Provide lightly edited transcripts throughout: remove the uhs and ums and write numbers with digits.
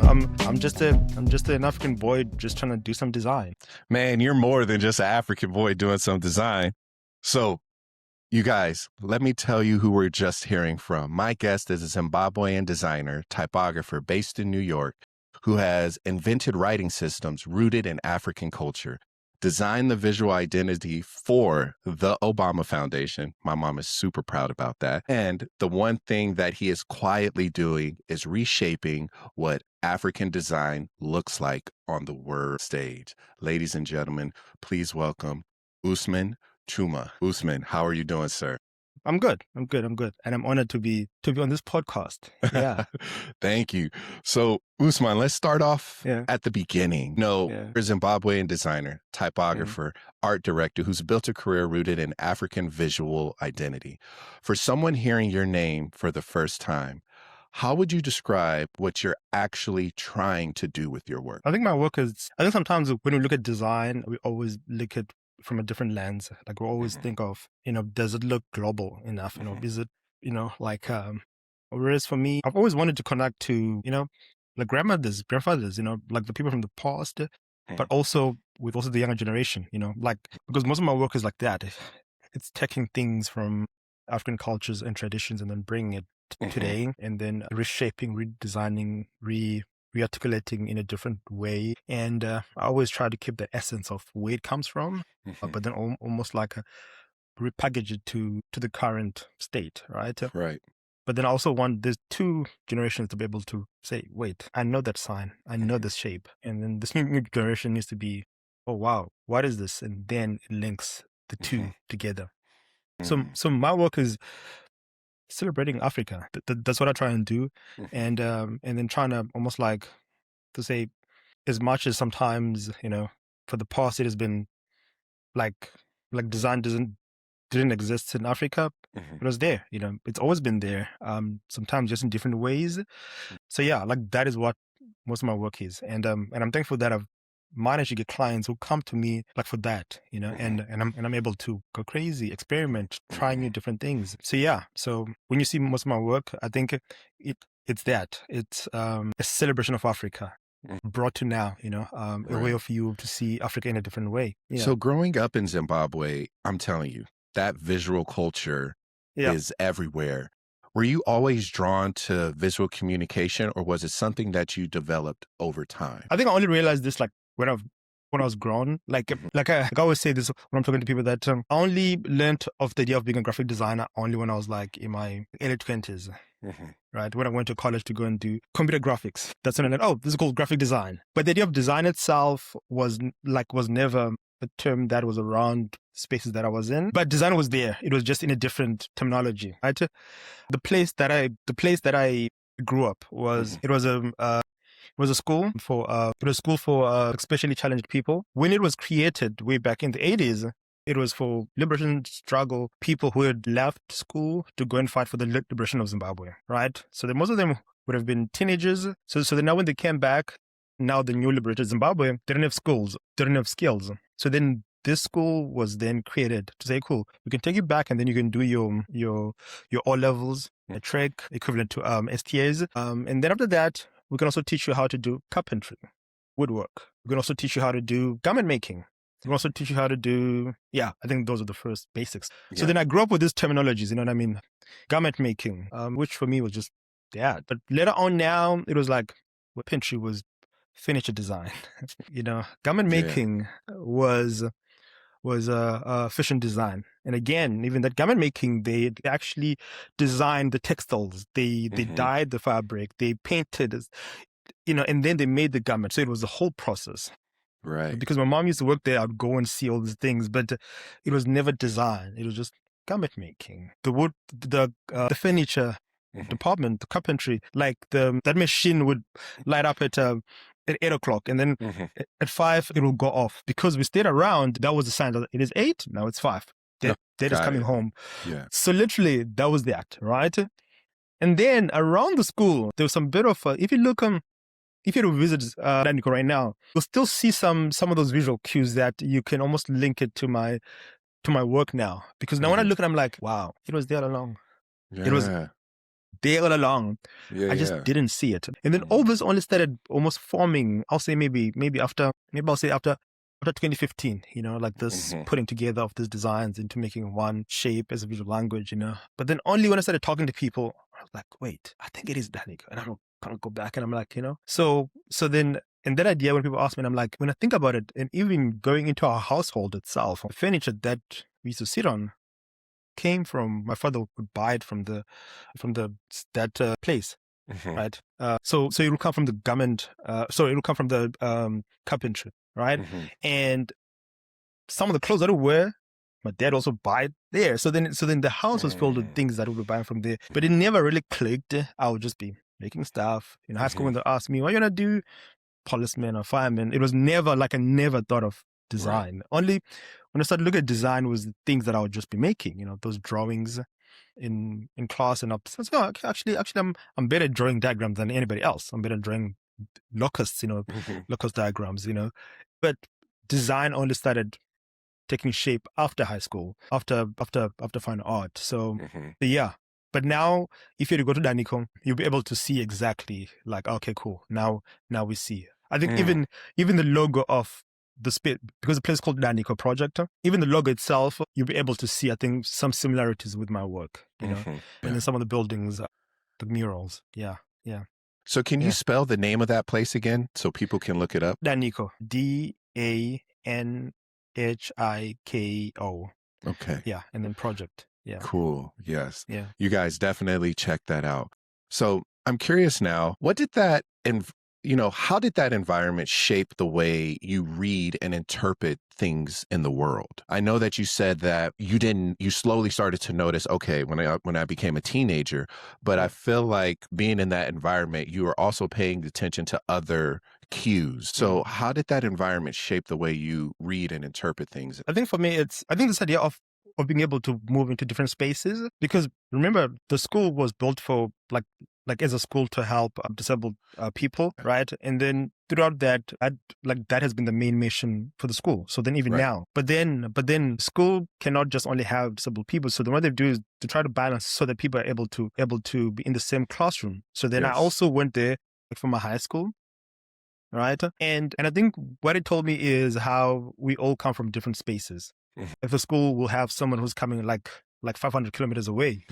I'm just an African boy just trying to do some design. Man, you're more than just an African boy doing some design. So, you guys, let me tell you who we're just hearing from. My guest is a Zimbabwean designer, typographer based in New York, who has invented writing systems rooted in African culture, designed the visual identity for the Obama Foundation. My mom is super proud about that. And the one thing that he is quietly doing is reshaping what African design looks like on the world stage. Ladies and gentlemen, please welcome Osmond Tshuma. Osmond, how are you doing, sir? I'm good. And I'm honored to be on this podcast. Yeah. Thank you. So, Osmond, let's start off Yeah. at the beginning. You're a Zimbabwean designer, typographer, art director who's built a career rooted in African visual identity. For someone hearing your name for the first time, how would you describe what you're actually trying to do with your work? I think sometimes when we look at design, we always look at from a different lens. Like we always think of, does it look global enough? Is it, whereas for me, I've always wanted to connect to, like grandfathers, like the people from the past, but also with the younger generation, because most of my work is like that. It's taking things from African cultures and traditions and then bringing it today and then reshaping, redesigning, rearticulating in a different way. And I always try to keep the essence of where it comes from, but then almost like repackage it to the current state, right? Right. But then I also want these two generations to be able to say, wait, I know that sign, I know this shape. And then this new generation needs to be, oh, wow, what is this? And then it links the two together. So my work is celebrating Africa. That's what I try and do. And then trying to almost like to say, as much as sometimes, for the past, it has been like design didn't exist in Africa. It was there, it's always been there. Sometimes just in different ways. So yeah, like that is what most of my work is. And I'm thankful that I've managed to get clients who come to me like for that, and I'm able to go crazy, experiment, try new different things. So yeah, so when you see most of my work, I think it's that. It's a celebration of Africa brought to now, a way of you to see Africa in a different way. Yeah. So growing up in Zimbabwe, I'm telling you, that visual culture is everywhere. Were you always drawn to visual communication, or was it something that you developed over time? I think I only realized this like when I was grown. Like I always say this when I'm talking to people, that I only learned of the idea of being a graphic designer only when I was like in my early 20s. Right, when I went to college to go and do computer graphics. That's when I learned, oh, this is called graphic design. But the idea of design itself was never a term that was around spaces that I was in. But design was there. It was just in a different terminology. Right? The place that I grew up was it was a school for especially challenged people. When it was created way back in the 80s, it was for liberation struggle people who had left school to go and fight for the liberation of Zimbabwe, right? So most of them would have been teenagers. So then now when they came back, now the new liberated Zimbabwe, they didn't have schools, they didn't have skills. So then this school was then created to say, cool, we can take you back and then you can do your O-levels, a track equivalent to STAs. And then after that, we can also teach you how to do carpentry, woodwork. We can also teach you how to do garment making. We can also teach you how to do, I think those are the first basics. Yeah. So then I grew up with these terminologies, you know what I mean? Garment making, which for me was just that. But later on now, it was like, carpentry was furniture design. Garment making was fashion design. And again, even that garment making, they actually designed the textiles. They dyed the fabric, they painted, and then they made the garment. So it was the whole process. Right. Because my mom used to work there, I'd go and see all these things, but it was never design. It was just garment making. The wood, the furniture department, the carpentry, like that machine would light up at 8:00, and then at 5 it will go off. Because we stayed around, that was the sign that it is 8, now it's 5. They're just coming home. Yeah. So literally that was that, right? And then around the school, there was some bit of if you look if you visit Nico right now, you'll still see some of those visual cues that you can almost link it to my work now. Because now when I look at it, I'm like, wow, it was there all along. Yeah. It was there all along. Yeah, I just yeah. didn't see it. And then all this only started almost forming, I'll say maybe after 2015, like this putting together of these designs into making one shape as a visual language, But then only when I started talking to people, I was like, wait, I think it is Danica. And I don't kind of go back and I'm like, So then, and that idea, when people ask me, and I'm like, when I think about it, and even going into our household itself, the furniture that we used to sit on came from, my father would buy it from that place, right? So it will come from the garment, it will come from the carpentry, right? And some of the clothes that I would wear, my dad also buy it there. So then the house was filled with things that we would buy from there. But it never really clicked. I would just be making stuff. In high school, when they asked me, what you gonna do? Policeman or fireman. It was never like, I never thought of design. Right. Only when I started looking at design was the things that I would just be making, those drawings in class. And I said, oh, actually, I'm better at drawing diagrams than anybody else. I'm better at drawing locusts, locust diagrams, But design only started taking shape after high school, after fine art. So yeah. But now, if you were to go to Danicom, you'll be able to see exactly like, okay, cool. Now we see. I think even the logo of the space, because the place is called Danicom Project, even the logo itself, you'll be able to see, I think, some similarities with my work, and then some of the buildings, the murals. Yeah. So can you spell the name of that place again so people can look it up? Daniko. DANHIKO. Okay. Yeah, and then project. Yeah. Cool. Yes. Yeah. You guys definitely check that out. So I'm curious now, how did that environment shape the way you read and interpret things in the world? I know that you said that you slowly started to notice, okay, when I became a teenager, but I feel like being in that environment, you were also paying attention to other cues. So how did that environment shape the way you read and interpret things? I think for me, I think this idea of being able to move into different spaces, because remember, the school was built for like as a school to help disabled people, right? And then throughout that has been the main mission for the school. So then even now, but then school cannot just only have disabled people. So then what they do is to try to balance so that people are able to be in the same classroom. So then I also went there for my high school. Right. And I think what it told me is how we all come from different spaces. If the school will have someone who's coming like 500 kilometers away,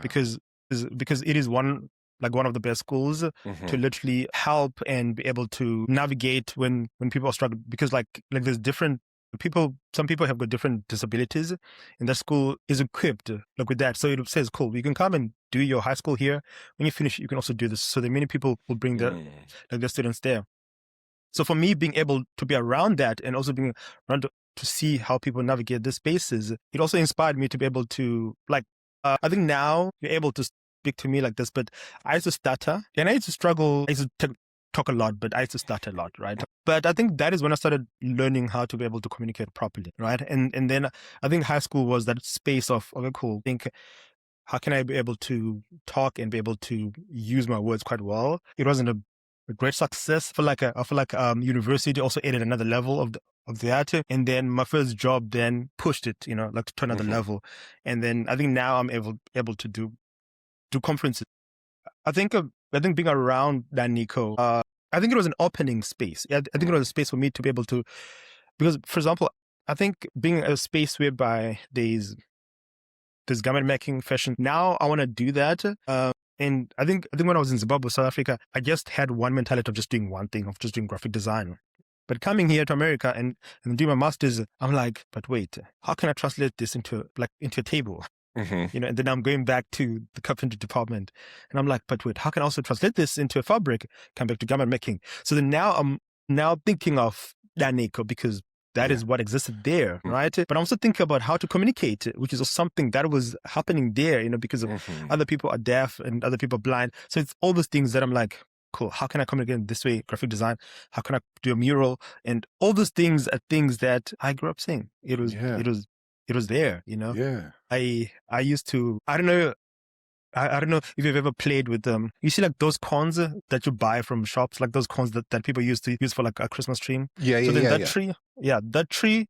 because it is one of the best schools to literally help and be able to navigate when people are struggling, because like there's different people, some people have got different disabilities, and that school is equipped with that. So it says, cool, you can come and do your high school here. When you finish, you can also do this. So that many people will bring their students there. So for me, being able to be around that and also being around to see how people navigate the spaces, it also inspired me to be able to I think now you're able to speak to me like this, but I used to stutter and I used to struggle. I used to talk a lot, but I used to stutter a lot, right? But I think that is when I started learning how to be able to communicate properly, right? And then I think high school was that space of, okay, cool, think, how can I be able to talk and be able to use my words quite well? It wasn't a great success. I feel like university also added another level of that. And then my first job then pushed it, to another level. And then I think now I'm able to do conferences. I think being around Nico, I think it was an opening space. I think it was a space for me to be able to, because for example, I think being a space whereby there's garment making, fashion. Now I want to do that. And I think when I was in Zimbabwe, South Africa, I just had one mentality of just doing one thing, of just doing graphic design. But coming here to America and doing my master's, I'm like, but wait, how can I translate this into a table? And then I'm going back to the carpentry department, and I'm like, but wait, how can I also translate this into a fabric? Come back to garment making. So then now I'm thinking of Daneko, because that is what existed there, right? But I'm also thinking about how to communicate, which is something that was happening there, because of other people are deaf and other people are blind. So it's all those things that I'm like, cool, how can I communicate this way? Graphic design, how can I do a mural? And all those things are things that I grew up seeing. It was there, Yeah. I used to, I don't know if you've ever played with them. You see those cones that you buy from shops, like those cones that people used to use for a Christmas tree. So then that tree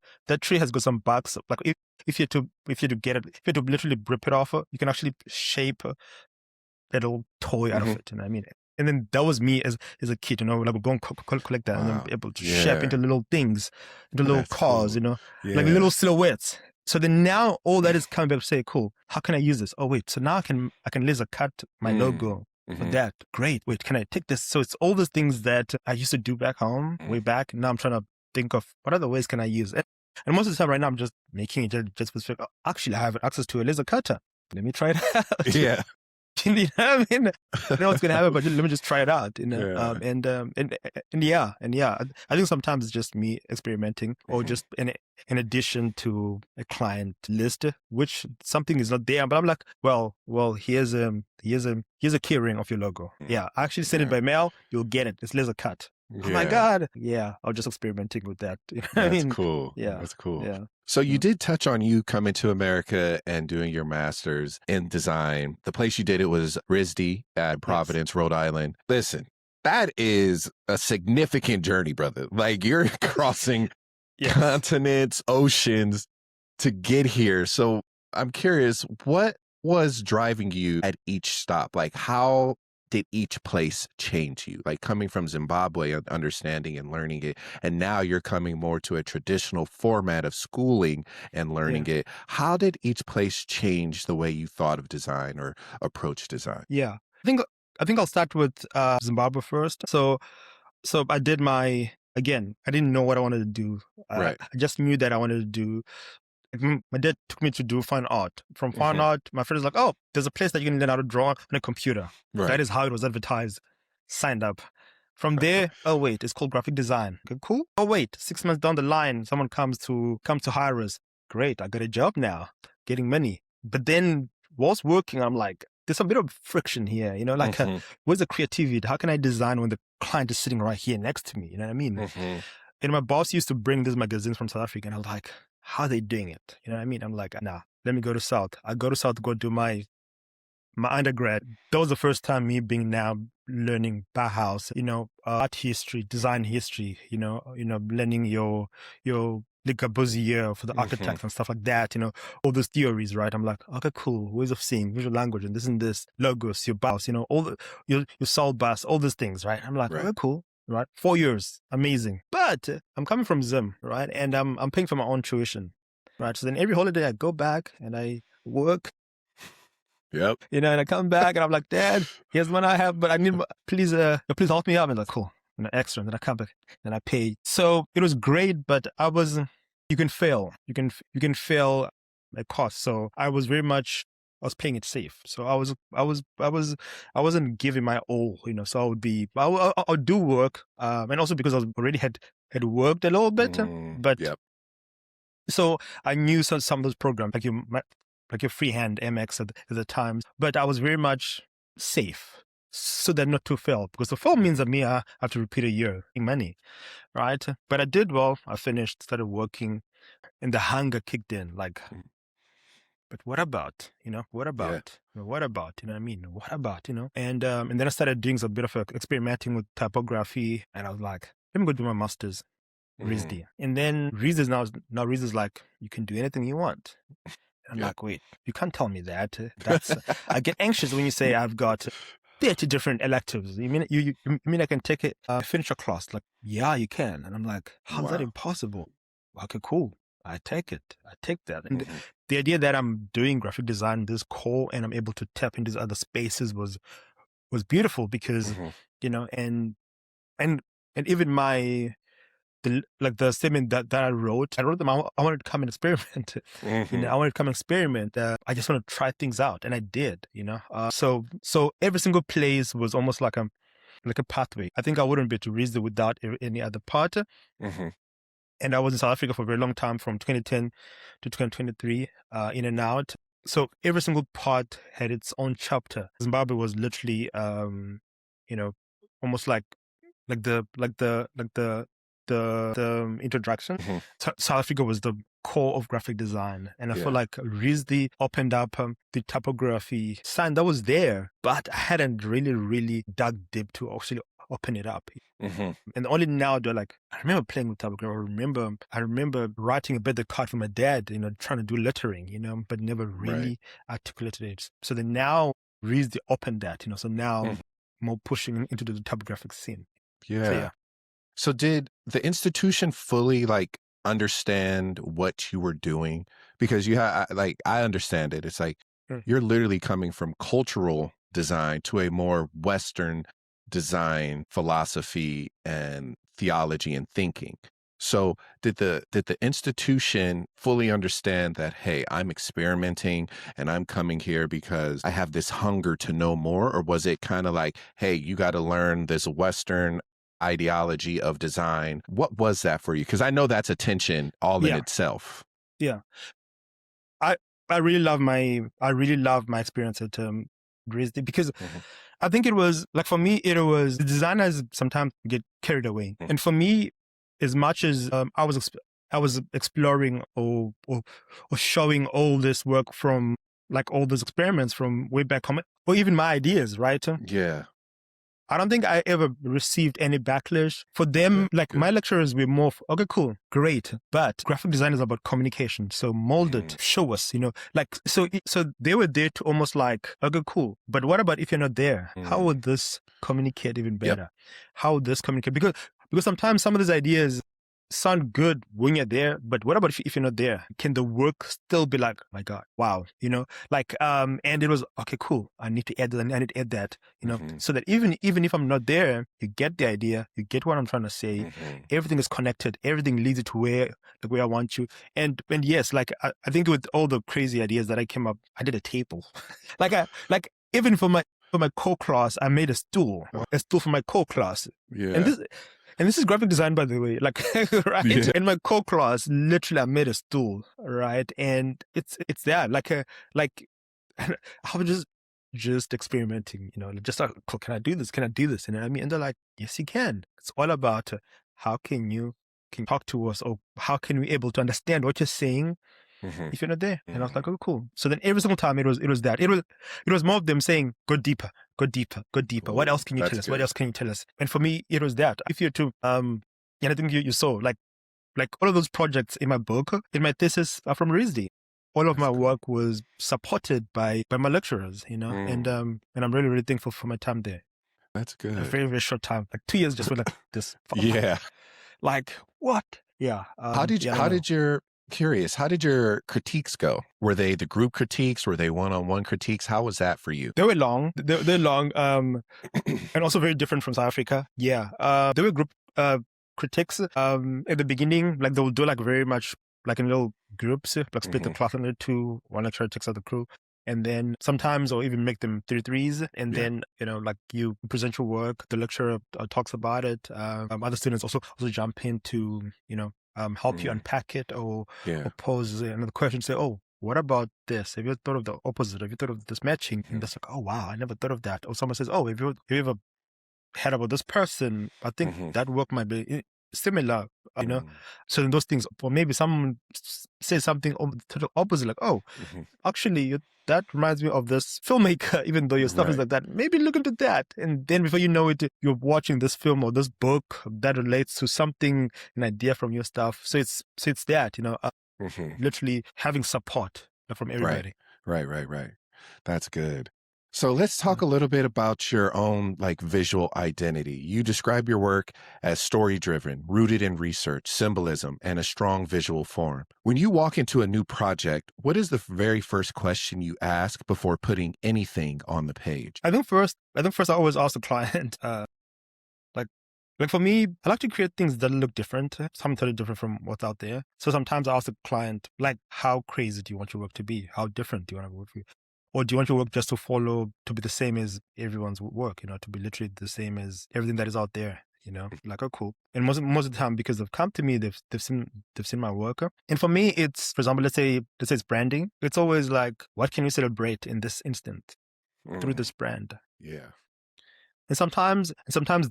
has got some bugs. Like if you had to get it, if you had to literally rip it off, you can actually shape little toy out of it. You know what I mean? And then that was me as a kid, like we're going to collect that and then be able to shape into little things, into little cars, cool. like little silhouettes. So then now all that is coming back to say, cool, how can I use this? Oh, wait, so now I can laser cut my logo for that. Great. Wait, can I take this? So it's all those things that I used to do back home, way back. Now I'm trying to think of what other ways can I use it. And most of the time right now, I'm just making it just specific. Actually, I have access to a laser cutter. Let me try it out. Yeah. You know what I mean? I know what's gonna happen, but let me just try it out. And yeah. I think sometimes it's just me experimenting, or just in addition to a client list, which something is not there. But I'm like, well, here's a keyring of your logo. Yeah, I actually send it by mail. You'll get it. It's laser cut. Oh my God. Yeah. I was just experimenting with that. You know what I mean? Cool. Yeah. That's cool. Yeah. So you did touch on you coming to America and doing your master's in design. The place you did it was RISD at Providence, Rhode Island. Listen, that is a significant journey, brother. Like you're crossing continents, oceans to get here. So I'm curious, what was driving you at each stop? Like how did each place change you? Like coming from Zimbabwe, understanding and learning it, and now you're coming more to a traditional format of schooling and learning it. How did each place change the way you thought of design or approach design? Yeah, I think I'll start with Zimbabwe first. So I did I didn't know what I wanted to do. I just knew that I wanted to do. My dad took me to do fine art. From fine art, my friend was like, "Oh, there's a place that you can learn how to draw on a computer." That is how it was advertised. Signed up. From there, oh wait, it's called graphic design. Okay, cool. Oh wait, 6 months down the line, someone comes to hire us. Great, I got a job now, getting money. But then, whilst working, I'm like, there's a bit of friction here. Like where's the creativity? How can I design when the client is sitting right here next to me? You know what I mean? And my boss used to bring these magazines from South Africa, and I was like, how are they doing it? You know what I mean? I'm like, nah, let me go to South. I go to South to go do my undergrad. That was the first time me being now learning Bauhaus, art history, design history, learning your Le Corbusier for the architects and stuff like that, all those theories, right? I'm like, okay, cool, ways of seeing, visual language, and this, logos, your Bauhaus, all your soul bus, all those things, right? I'm like, okay, cool. Right, 4 years, amazing. But I'm coming from Zim, right, and I'm paying for my own tuition, right. So then every holiday I go back and I work, and I come back and I'm like, Dad, here's what I have, but I need, please help me out. And like, cool, extra. And then I come back and I pay. So it was great, but you can fail. You can fail at cost. So I was I was playing it safe. So I wasn't giving my all, so I would do work. And also because I already had worked a little bit, but so I knew some of those programs, like your freehand MX at the times, but I was very much safe so that not to fail, because the fail means that I have to repeat a year in money, right? But I did well. I finished, started working, and the hunger kicked in, like, but what about, what about, what about, you know what I mean? What about, and then I started doing a bit of experimenting with typography, and I was like, let me go do my master's, RISD. And then RISD is like, you can do anything you want. I'm like, wait, you can't tell me that. That's I get anxious when you say I've got 30 different electives. You mean I can take it, finish a class? Like, yeah, you can. And I'm like, how's that impossible? Okay, cool. I take it. I take that. And the idea that I'm doing graphic design, this core, and I'm able to tap into these other spaces was beautiful, because, and even the statement that I wrote them. I wanted to come and experiment. I wanted to come and experiment. I just want to try things out, and I did. So every single place was almost like a pathway. I think I wouldn't be to RISD without any other part. And I was in South Africa for a very long time, from 2010 to 2023, in and out. So every single part had its own chapter. Zimbabwe was literally, almost like the introduction. South Africa was the core of graphic design, and I feel like RISD opened up the typography sign that was there, but I hadn't really dug deep to actually open it up. And only now do I remember playing with typography. I remember writing a birthday card for my dad, trying to do lettering, but never really articulated it. So then now RISD opened that, so now I'm more pushing into the typographic scene. Yeah. So, yeah. So did the institution fully like understand what you were doing? Because you have like, I understand it. It's like you're literally coming from cultural design to a more Western design philosophy and theology and thinking. So did the institution fully understand that, hey, I'm experimenting and I'm coming here because I have this hunger to know more? Or was it kind of like, hey, you got to learn this Western ideology of design? What was that for you? Because I know that's a tension all in itself. Yeah. I really love my experience at RISD because I think it was like, for me, it was the designers sometimes get carried away. And for me, as much as I was exploring or showing all this work from like all those experiments from way back home, or even my ideas, right? Yeah. I don't think I ever received any backlash for them. Like my lecturers were more, okay, cool, great. But graphic design is about communication. So mold it, show us, like, so they were there to almost like, okay, cool. But what about if you're not there? How would this communicate even better? How would this communicate? Because sometimes some of these ideas sound good when you're there, but what about if you're not there? Can the work still be like, my God, wow, like, and it was, okay, cool, I need to add that, I need to add that, so that even if I'm not there, you get the idea, you get what I'm trying to say, everything is connected, everything leads you to where I want you. And yes, like, I think with all the crazy ideas that I came up, I did a table. like even for my core class, I made a stool for my core class. Yeah. And this is graphic design, by the way, like, right? Yeah. In my core class, literally, I made a stool, right? And it's there, like I was just experimenting, just like, cool, can I do this? Can I do this? And I mean, and they're like, yes, you can. It's all about how can you talk to us, or how can we able to understand what you're saying if you're not there? And I was like, oh, cool. So then every single time it was that. It was more of them saying, go deeper, go deeper, go deeper. What else can you tell us? What else can you tell us? And for me, it was that. If you're to, and I think you saw, like all of those projects in my book, in my thesis are from RISD. All of my work was supported by my lecturers, and I'm really, really thankful for my time there. That's good. A very, very short time, like 2 years just went like this. Yeah. Like, what? Yeah. How did your critiques go? Were they the group critiques? Were they one-on-one critiques? How was that for you? They were long. They're long, and also very different from South Africa. Yeah. They were group critiques. At the beginning, like they will do like very much like in little groups, like split the class into two. One lecturer takes out the crew. And then sometimes, or even make them 3-3s. And then, like you present your work, the lecturer talks about it. Other students also jump in to, help you unpack it or pose another question. Say, oh, what about this? Have you thought of the opposite? Have you thought of this matching? And that's like, oh, wow, I never thought of that. Or someone says, oh, have you ever heard about this person? I think that work might be similar, So in those things, or maybe someone says something to the opposite, like, oh, actually, that reminds me of this filmmaker, even though your stuff is like that. Maybe look into that. And then before you know it, you're watching this film or this book that relates to something, an idea from your stuff. So it's that, literally having support from everybody. Right. That's good. So let's talk a little bit about your own like visual identity. You describe your work as story-driven, rooted in research, symbolism, and a strong visual form. When you walk into a new project, what is the very first question you ask before putting anything on the page? I think first I always ask the client, like for me, I like to create things that look different, something totally different from what's out there. So sometimes I ask the client, like, how crazy do you want your work to be? How different do you want to work? Or do you want your work just to be the same as everyone's work, to be literally the same as everything that is out there, like, oh, cool. And most of the time, because they've come to me, they've seen my work. And for me, it's, for example, let's say it's branding. It's always like, what can you celebrate in this instant through this brand? Yeah. And sometimes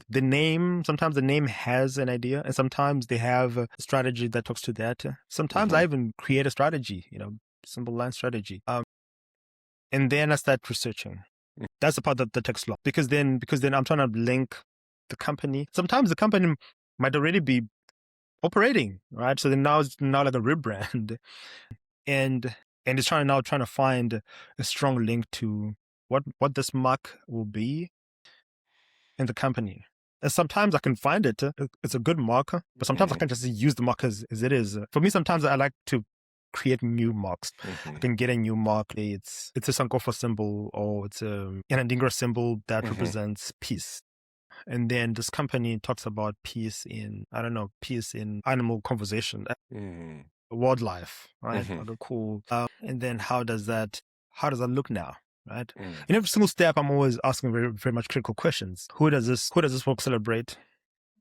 the name has an idea, and sometimes they have a strategy that talks to that. Sometimes I even create a strategy, simple line strategy. And then I start researching. That's the part that takes long, because then I'm trying to link the company. Sometimes the company might already be operating, right? So then now it's like a rebrand, and it's trying to find a strong link to what this mark will be in the company. And sometimes I can find it. It's a good marker, but sometimes I can just use the mark as it is. For me, sometimes I like to create new marks. I can get a new mark. It's a Sankofa symbol, or it's an Andingra symbol that represents peace. And then this company talks about peace in, I don't know, peace in animal conversation, wildlife, right? Like a cool. And then how does that look now? Right. In every single step, I'm always asking very, very much critical questions. Who does this work celebrate?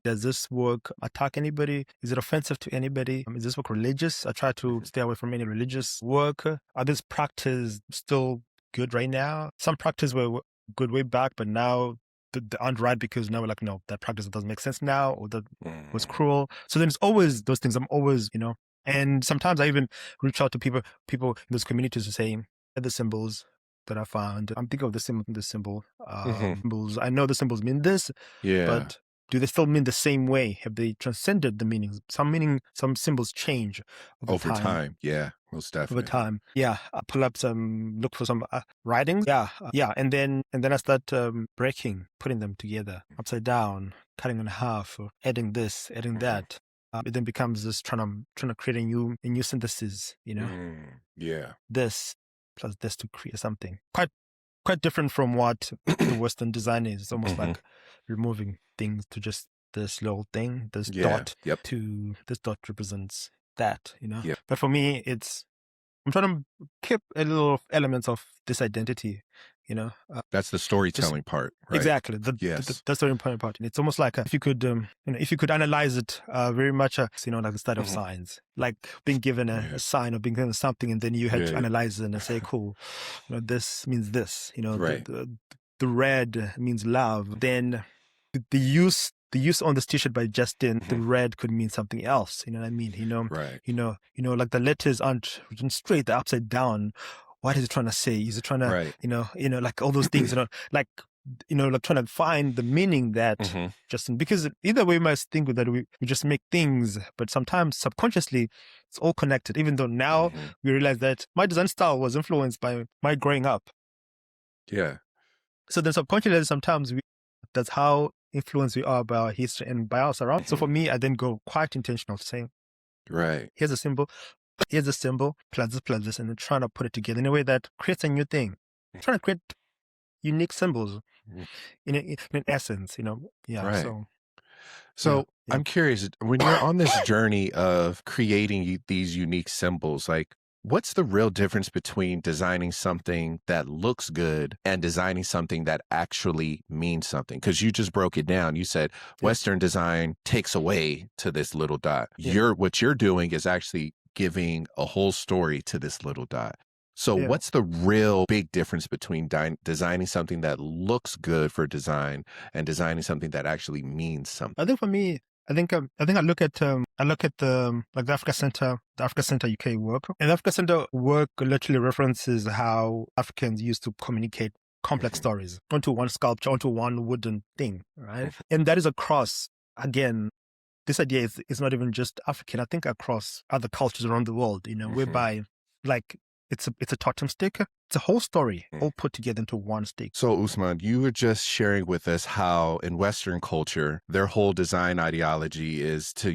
Does this work attack anybody? Is it offensive to anybody? Is this work religious? I try to stay away from any religious work. Are this practice still good right now? Some practice were good way back, but now they aren't right because now we're like, no, that practice doesn't make sense now, or that was cruel. So then it's always those things. I'm always, and sometimes I even reach out to people in those communities to say, the symbols that I found. I'm thinking of this symbol. Symbols. I know the symbols mean this, but do they still mean the same way? Have they transcended the meanings? Some symbols change over time. Yeah, most definitely. Over time. Yeah. I pull up look for some writings. Yeah. And then I start breaking, putting them together, upside down, cutting in half, or adding this, adding that. It then becomes this trying to create a new synthesis, Yeah. This plus this to create something quite different from what the Western design is. It's almost like removing things to just this little thing, this dot to this dot represents that, But for me, I'm trying to keep a little elements of this identity, That's the storytelling part, right? Exactly. That's the important part. And it's almost like if you could, if you could analyze it very much, like the study of signs, like being given a sign or being given something, and then you had to analyze it and say, cool, this means this, the red means love. Then the use on this T-shirt by Justin, the red could mean something else. You know what I mean? Like the letters aren't written straight; they're upside down. What is it trying to say? Is it trying to, like all those things, like trying to find the meaning that Justin, because either way, we might think that we just make things, but sometimes subconsciously it's all connected. Even though now we realize that my design style was influenced by my growing up. Yeah. So then subconsciously, sometimes that's how influenced we are by our history and by our surroundings. So for me, I then go quite intentional, saying, right, here's a symbol, plus this, and then trying to put it together in a way that creates a new thing. Trying to create unique symbols in essence, Yeah. Right. So I'm curious, when you're on this journey of creating these unique symbols, like, what's the real difference between designing something that looks good and designing something that actually means something? Because you just broke it down. You said Western design takes away to this little dot. What you're doing is actually giving a whole story to this little dot. So what's the real big difference between designing something that looks good for design and designing something that actually means something? I think for me, I look at the Africa Center UK work, and the Africa Center work literally references how Africans used to communicate complex stories onto one sculpture, onto one wooden thing, right? And that is across, again, this idea is not even just African. I think across other cultures around the world, whereby like it's a totem stick. It's a whole story all put together into one stick. So, Osmond, you were just sharing with us how in Western culture, their whole design ideology is to,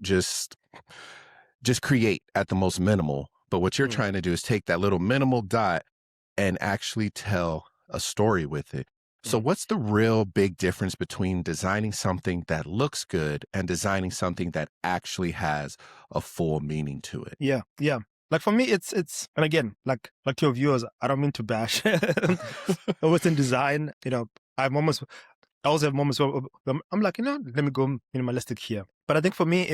just create at the most minimal. But what you're trying to do is take that little minimal dot and actually tell a story with it. So what's the real big difference between designing something that looks good and designing something that actually has a full meaning to it? Yeah. Like for me, it's, and again, like to your viewers, I don't mean to bash Western design. I also have moments where I'm like, let me go minimalistic here. But I think for me,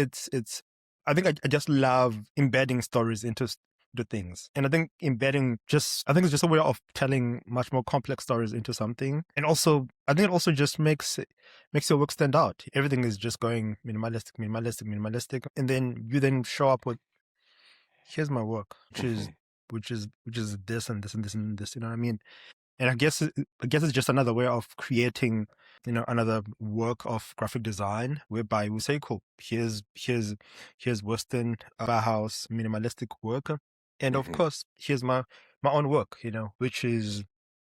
I think I just love embedding stories into the things. And I think it's just a way of telling much more complex stories into something. And also, I think it also just makes your work stand out. Everything is just going minimalistic. And then you then show up with, here's my work, which is this and this and this and this, you know what I mean? And I guess it's just another way of creating, another work of graphic design whereby we say, cool, here's Western Bauhaus minimalistic work, and of course here's my own work, which is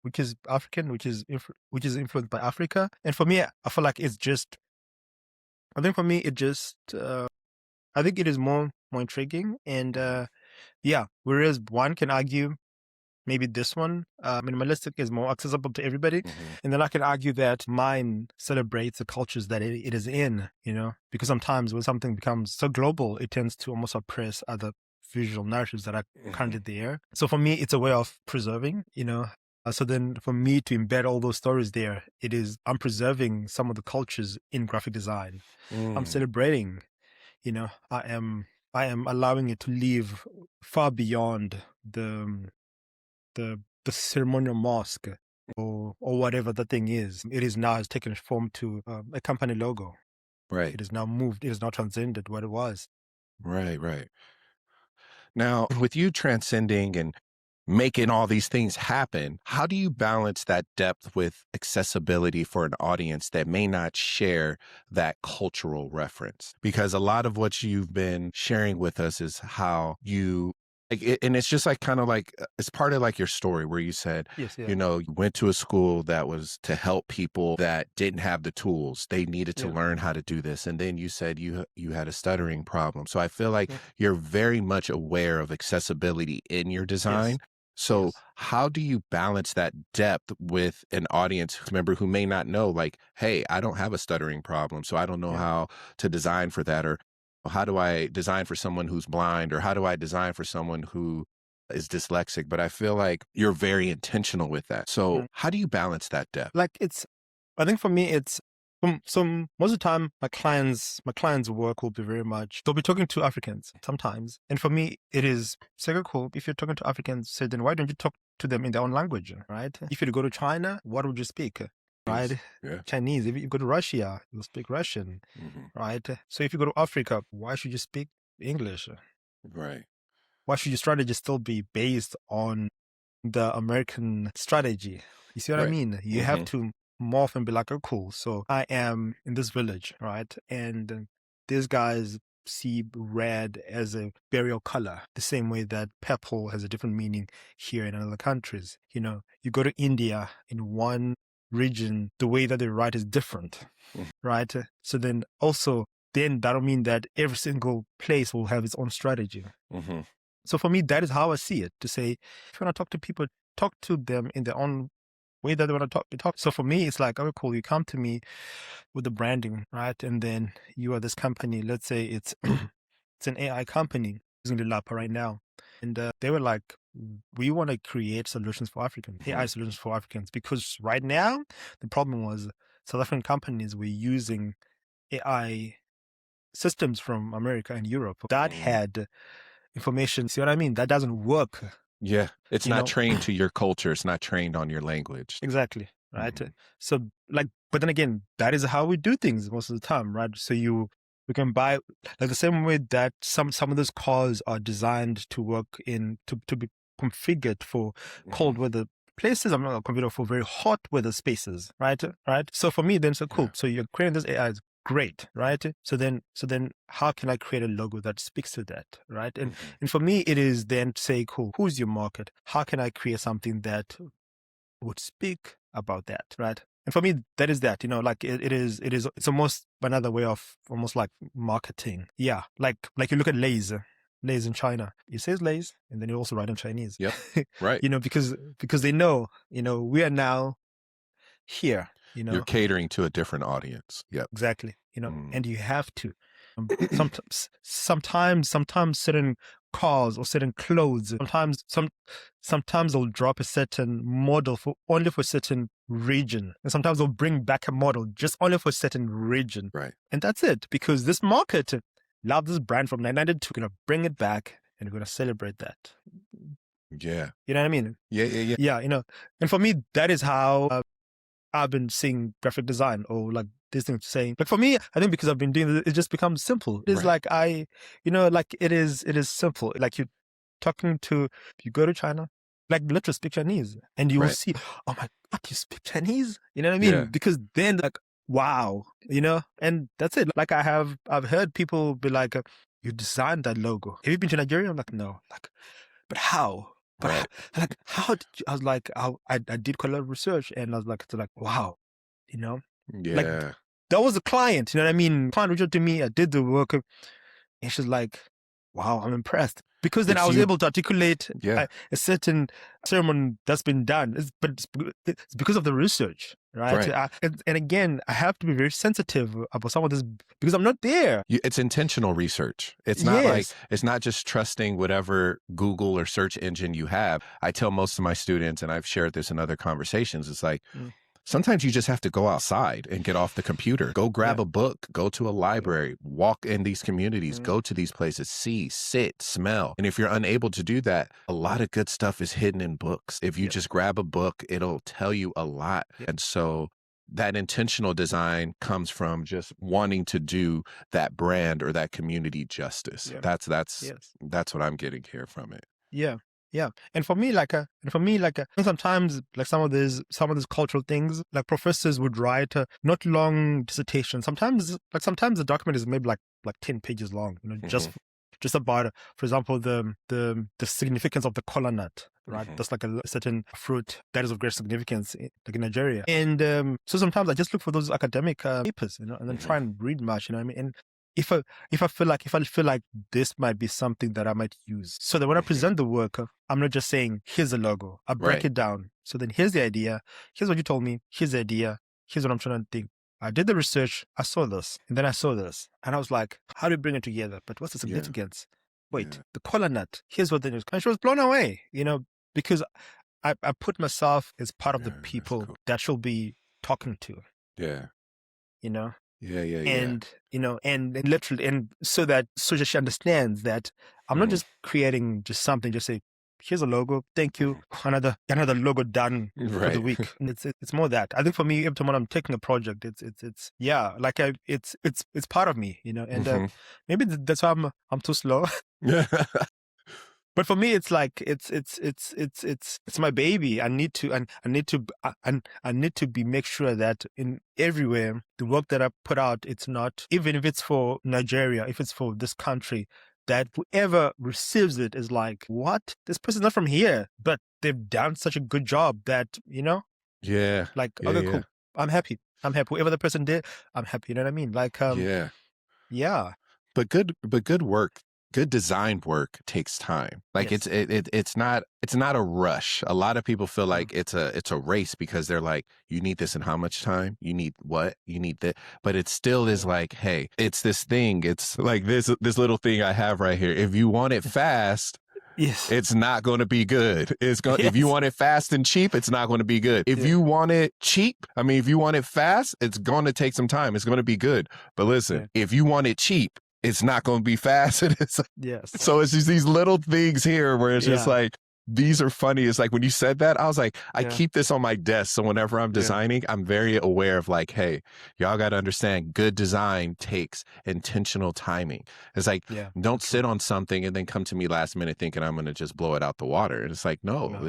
which is African, which is influenced by Africa. And for me, I feel like it's just. I think for me, it just. I think it is more intriguing, and yeah. Whereas one can argue maybe this one, minimalistic, is more accessible to everybody. And then I can argue that mine celebrates the cultures that it is in, because sometimes when something becomes so global, it tends to almost oppress other visual narratives that are currently there. So for me, it's a way of preserving, So then for me to embed all those stories there, I'm preserving some of the cultures in graphic design. I'm celebrating, I am allowing it to live far beyond the ceremonial mosque or whatever the thing is. It is now has taken form to a company logo. Right. It is now moved. It is now transcended what it was. Right. Now, with you transcending and making all these things happen, how do you balance that depth with accessibility for an audience that may not share that cultural reference? Because a lot of what you've been sharing with us is how you and it's just like kind of like it's part of like your story where you said, Yes, yeah. you went to a school that was to help people that didn't have the tools. They needed to learn how to do this. And then you said you had a stuttering problem. So I feel like you're very much aware of accessibility in your design. Yes. So how do you balance that depth with an audience member who may not know, like, hey, I don't have a stuttering problem, so I don't know how to design for that, or how do I design for someone who's blind, or how do I design for someone who is dyslexic? But I feel like you're very intentional with that. So how do you balance that depth? Like I think for me, it's some most of the time my clients' work will be they'll be talking to Africans sometimes. And for me, it is super cool. If you're talking to Africans, say, then why don't you talk to them in their own language, right? If you were to go to China, what would you speak? Right? Yeah. Chinese. If you go to Russia, you'll speak Russian, right? So if you go to Africa, why should you speak English? Right. Why should your strategy still be based on the American strategy? You see what I mean? You have to morph and be like, oh, cool. So I am in this village, right? And these guys see red as a burial color, the same way that purple has a different meaning here in other countries. You go to India, in one region, the way that they write is different, right? So then also, then that'll mean that every single place will have its own strategy. So for me, that is how I see it, to say, if you want to talk to people, talk to them in their own way that they want to talk. So for me, it's like, oh, cool, you come to me with the branding, right? And then you are this company, let's say it's it's an AI company using the lab right now. And they were like, we want to create solutions for Africans, AI solutions for Africans, because right now, the problem was South African companies were using AI systems from America and Europe that had information. See what I mean? That doesn't work. Yeah. It's not trained to your culture. It's not trained on your language. Exactly. Right. So but then again, that is how we do things most of the time, right? So we can buy, like the same way that some of those cars are designed to work to be configured for cold weather places. I'm not configured for very hot weather spaces, right? So for me, then, so cool. So you're creating this AI, great, right? So then how can I create a logo that speaks to that, right? And for me, it is then to say, cool, who's your market? How can I create something that would speak about that, right? And for me, that is that, like it's almost another way of almost like marketing. Yeah. Like you look at Lay's in China. It says Lay's, and then you also write in Chinese. Yep. Right. Because they know, we are now here. You're catering to a different audience. Yep. Exactly. And you have to. Sometimes certain cars or certain clothes, sometimes they'll drop a certain model only for a certain region. And sometimes they'll bring back a model just only for a certain region. Right. And that's it. Because this market loved this brand from 1992. We're going to bring it back and we're going to celebrate that. Yeah. You know what I mean? Yeah. Yeah, and for me, that is how I've been seeing graphic design, or like this thing saying, like, for me, I think because I've been doing it just becomes simple. It's like like it is simple. Like you go to China, like literally speak Chinese, and you will see, oh my God, you speak Chinese? You know what I mean? Yeah. Because then like, wow, and that's it. Like I've heard people be like, you designed that logo. Have you been to Nigeria? I'm like, no. Like, but how? But Right. like, how did you, I was like, I did quite a lot of research, and I was like, wow, like Yeah. that was a client, you know what I mean? Client reached out to me, I did the work, and she's like, wow, I'm impressed. Because then I It's was you. able to articulate Yeah. a certain ceremony that's been done. It's because of the research, right? Right. And again, I have to be very sensitive about some of this because I'm not there. It's intentional research. It's not like, Yes. it's not just trusting whatever Google or search engine you have. I tell most of my students, and I've shared this in other conversations, it's like, sometimes you just have to go outside and get off the computer. Go grab Yeah. a book, go to a library, walk in these communities, Mm. go to these places, see, sit, smell. And if you're unable to do that, a lot of good stuff is hidden in books. If you Yep. just grab a book, it'll tell you a lot. Yep. And so that intentional design comes from just wanting to do that brand or that community justice. Yeah. That's Yes. that's what I'm getting here from it. Yeah. Yeah. And for me, sometimes like some of these cultural things, like professors would write a not long dissertation. Sometimes the document is maybe like 10 pages long, just about, for example, the significance of the kola nut, right? That's like a certain fruit that is of great significance like in Nigeria. And so sometimes I just look for those academic papers, and then try and read much, you know what I mean? And if I feel like this might be something that I might use, so that when I present the work, I'm not just saying, here's the logo. I break Right. it down. So then here's the idea. Here's what you told me. Here's the idea. Here's what I'm trying to think. I did the research. I saw this. And then I saw this. And I was like, how do we bring it together? But what's the significance? Wait, the kola nut. Here's what the news. And she was blown away, because I put myself as part of the people cool. that she'll be talking to, Yeah. Yeah. And And literally, and so that she understands that I'm not just creating just something, just say, here's a logo, thank you, another logo done for the week. And it's more that. I think for me, every time when I'm taking a project, it's it's part of me, and maybe that's why I'm too slow. But for me, it's like it's my baby. I need to be make sure that in everywhere the work that I put out, it's not, even if it's for Nigeria, if it's for this country, that whoever receives it is like, what? This person's not from here, but they've done such a good job that like, okay, cool. I'm happy. Whoever the person did, I'm happy. You know what I mean? Like, yeah. But good work, good design work takes time. Like Yes. it's not a rush. A lot of people feel like it's a race because they're like, you need this in how much time? You need what? You need that. But it still is like, hey, it's this thing. It's like this little thing I have right here. If you want it fast, yes, it's not going to be good. It's going. If you want it fast and cheap, it's not going to be good. If you want it cheap, if you want it fast, it's going to take some time. It's going to be good. But listen, if you want it cheap, it's not going to be fast. Yes. So it's just these little things here where it's just like, these are funny. It's like when you said that, I was like, I keep this on my desk. So whenever I'm designing, I'm very aware of like, hey, y'all got to understand, good design takes intentional timing. It's like, don't sit on something and then come to me last minute thinking I'm going to just blow it out the water. And it's like, no.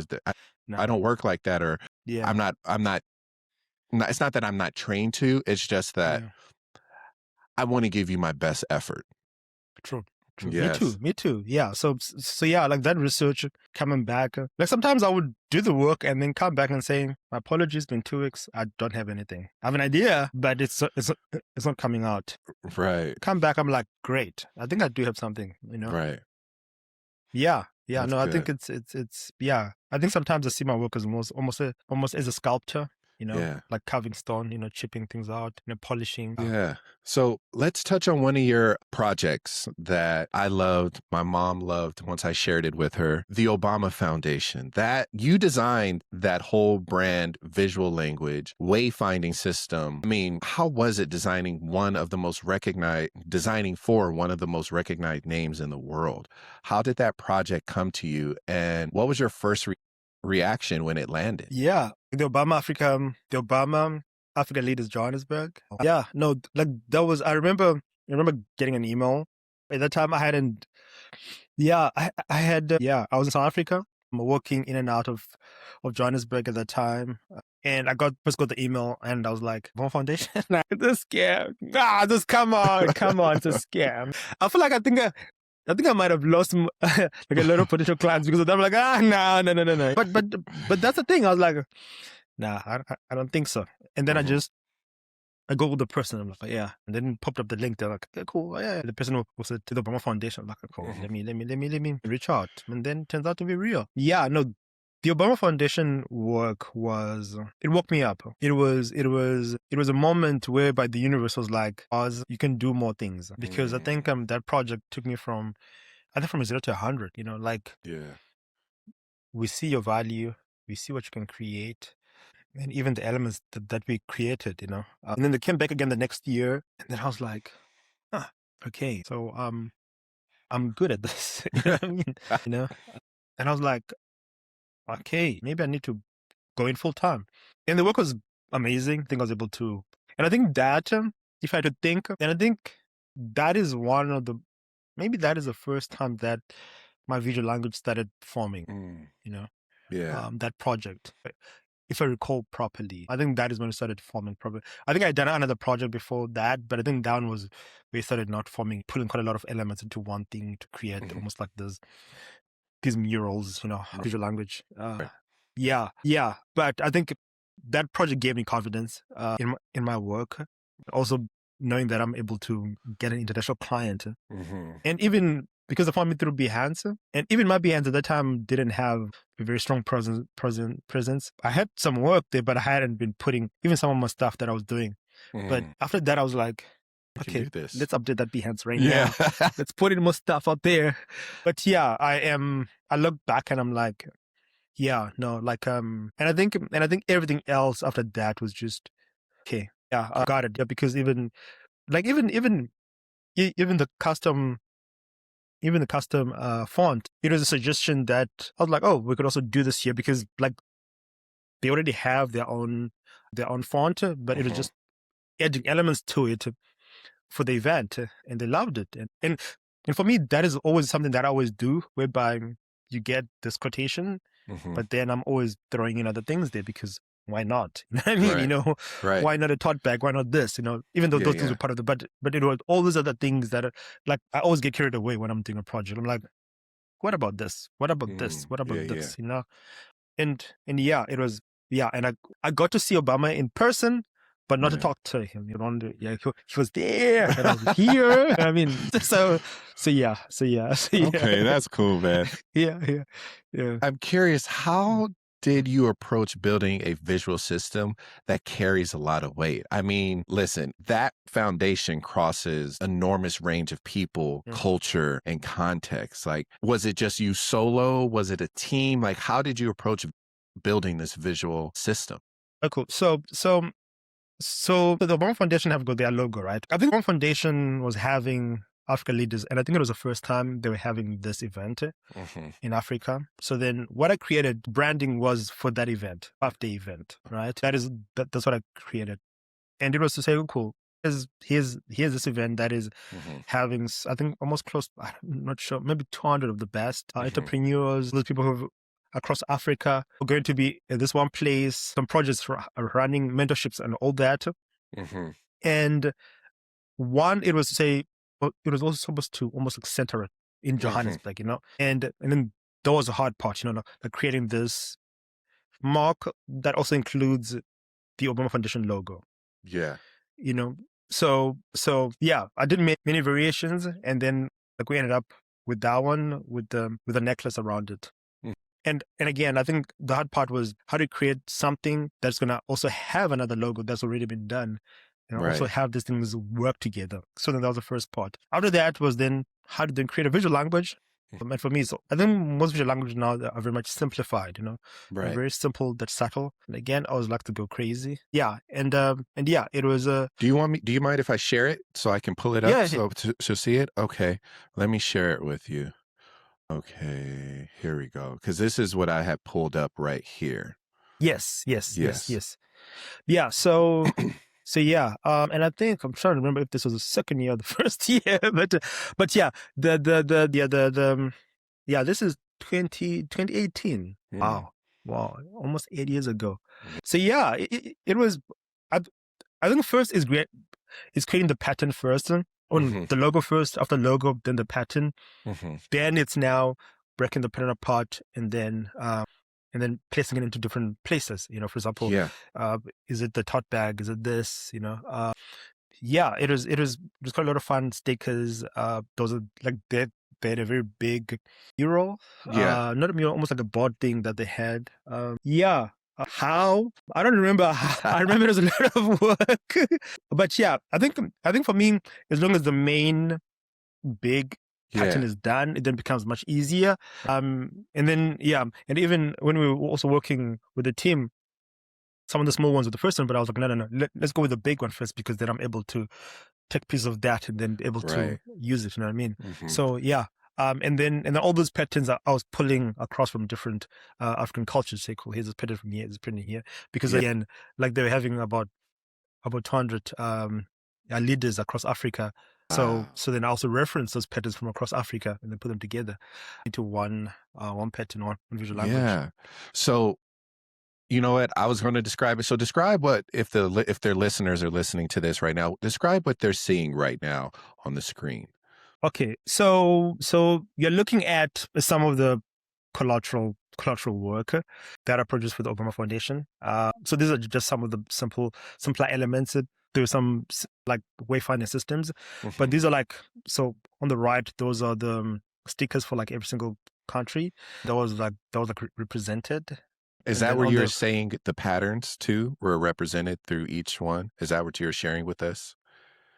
I don't work like that. Or I'm not, it's not that I'm not trained to, it's just that I want to give you my best effort. True. Yes. Me too. Yeah. So yeah, like that research coming back. Like sometimes I would do the work and then come back and say, my apologies, been 2 weeks. I don't have anything. I have an idea, but it's not coming out. Right. Come back, I'm like, great. I think I do have something, Right. Yeah. That's I good. think it's I think sometimes I see my work as almost as a sculptor. Like carving stone, chipping things out, polishing. Yeah. So let's touch on one of your projects that I loved, my mom loved once I shared it with her, the Obama Foundation. That you designed that whole brand, visual language, wayfinding system. How was it designing for one of the most recognized names in the world? How did that project come to you? And what was your first reaction when it landed? Yeah. The Obama Africa Leaders Johannesburg. Yeah, no, like that was, I remember getting an email. At that time I hadn't, I was in South Africa. I'm working in and out of Johannesburg at that time. And I first got the email and I was like, Obama Foundation? This scam. Just come on, it's a scam. I feel like I think I think I might have lost like a lot of potential clients because of that. I'm like, no. But that's the thing. I was like, nah, I don't think so. And then I googled the person. I'm like, yeah, and then popped up the link. They're like, okay, cool. Yeah, the person who was to the Obama Foundation. I'm like, cool. Let me reach out. And then turns out to be real. Yeah, no. The Obama Foundation work it woke me up. It was a moment whereby the universe was like, Oz, you can do more things. Because I think that project took me from 0 to 100, like we see your value, we see what you can create, and even the elements that we created, and then they came back again the next year, and then I was like, okay, so I'm good at this. You know what I mean? And I was like, okay, maybe I need to go in full time. And the work was amazing. I think I was able to, and I think that if I had to think, and I think that is maybe that is the first time that my visual language started forming, that project. If I recall properly, I think that is when it started forming properly. I think I had done another project before that, but I think that one was where it started not forming, pulling quite a lot of elements into one thing to create almost like these murals, visual language. Yeah. But I think that project gave me confidence in my work. Also knowing that I'm able to get an international client. And even because I found me through Behance, and even my Behance at that time didn't have a very strong presence. I had some work there, but I hadn't been putting even some of my stuff that I was doing. But after that, I was like, okay, let's update that Behance right now. Let's put in more stuff out there. But yeah, I look back and I'm like, yeah, no, like, and I think everything else after that was just, okay, yeah, I got it. Yeah, because even the custom font, it was a suggestion that I was like, oh, we could also do this here because like they already have their own font, but it was just adding elements to it for the event, and they loved it. And for me, that is always something that I always do, whereby you get this quotation, but then I'm always throwing in other things there because why not? You know what I mean? Right. Why not a tote bag? Why not this? Even though those things were part of the budget, but it was all these other things that are like, I always get carried away when I'm doing a project. I'm like, what about this? What about this? What about this? And yeah, it was, and I got to see Obama in person, but not to talk to him. He was there and I was here. I mean, so yeah. Okay, that's cool, man. Yeah. I'm curious, how did you approach building a visual system that carries a lot of weight? I mean, listen, that foundation crosses enormous range of people, culture, and context. Like, was it just you solo? Was it a team? Like, how did you approach building this visual system? Oh, cool. So the Obama Foundation have got their logo, right? I think the Obama Foundation was having Africa leaders, and I think it was the first time they were having this event in Africa. So then what I created, branding was for that event, after the event, right? That's what I created. And it was to say, oh, cool, here's this event that is having, I think, almost close, I'm not sure, maybe 200 of the best entrepreneurs, those people who across Africa are going to be in this one place, some projects running, mentorships and all that. And one, it was to say, it was also supposed to almost like center it in Johannesburg, and then that was the hard part, like creating this mark that also includes the Obama Foundation logo. Yeah. So yeah, I did many variations, and then like we ended up with that one with a necklace around it. And again, I think the hard part was how to create something that's going to also have another logo that's already been done, and also have these things work together. So then that was the first part. After that was then how to then create a visual language. And for me, so I think most visual languages now are very much simplified, They're very simple, that's subtle. And again, I always like to go crazy. Yeah. And yeah, it was do you mind if I share it so I can pull it up so see it? Okay. Let me share it with you. Okay, here we go. Because this is what I have pulled up right here. Yes. Yeah. So yeah. And I think I'm trying to remember if this was the second year or the first year, but yeah, this is 2018. Wow, almost 8 years ago. So yeah, it was. I think first is great. Is creating the pattern first. on Mhm. the logo first, after logo, then the pattern. Mhm. Then it's now breaking the pattern apart and then placing it into different places. For example, Yeah. is it the tote bag? Is it this? Yeah, it was quite a lot of fun. Stickers, those are like they had a very big mural, Yeah. not a mural, almost like a board thing that they had. Yeah, how I don't remember. I remember it was a lot of work, but yeah, I think for me, as long as the main big pattern Yeah. is done, it then becomes much easier. And then and even when we were also working with the team, some of the small ones were the first one, but I was like, no, let's go with the big one first, because then I'm able to take pieces of that and then be able to Right. use it. You know what I mean? Mhm. So yeah. And then all those patterns I was pulling across from different African cultures. Say, cool, here's this pattern from here, this pattern here, because Yeah. again, like they were having about 200 leaders across Africa. So Wow. then I also reference those patterns from across Africa and then put them together into one pattern, one visual language. Yeah. So, you know what? I was going to describe it. So describe what if their listeners are listening to this right now, describe what they're seeing right now on the screen. Okay, so you're looking at some of the collateral work that are produced with the Obama Foundation. So these are just some of the simpler elements. There's some like wayfinding systems, but Mhm. these are like, so on the right, those are the stickers for like every single country that was like represented. Is And that then where on you're the saying the patterns too were represented through each one? Is that what you're sharing with us?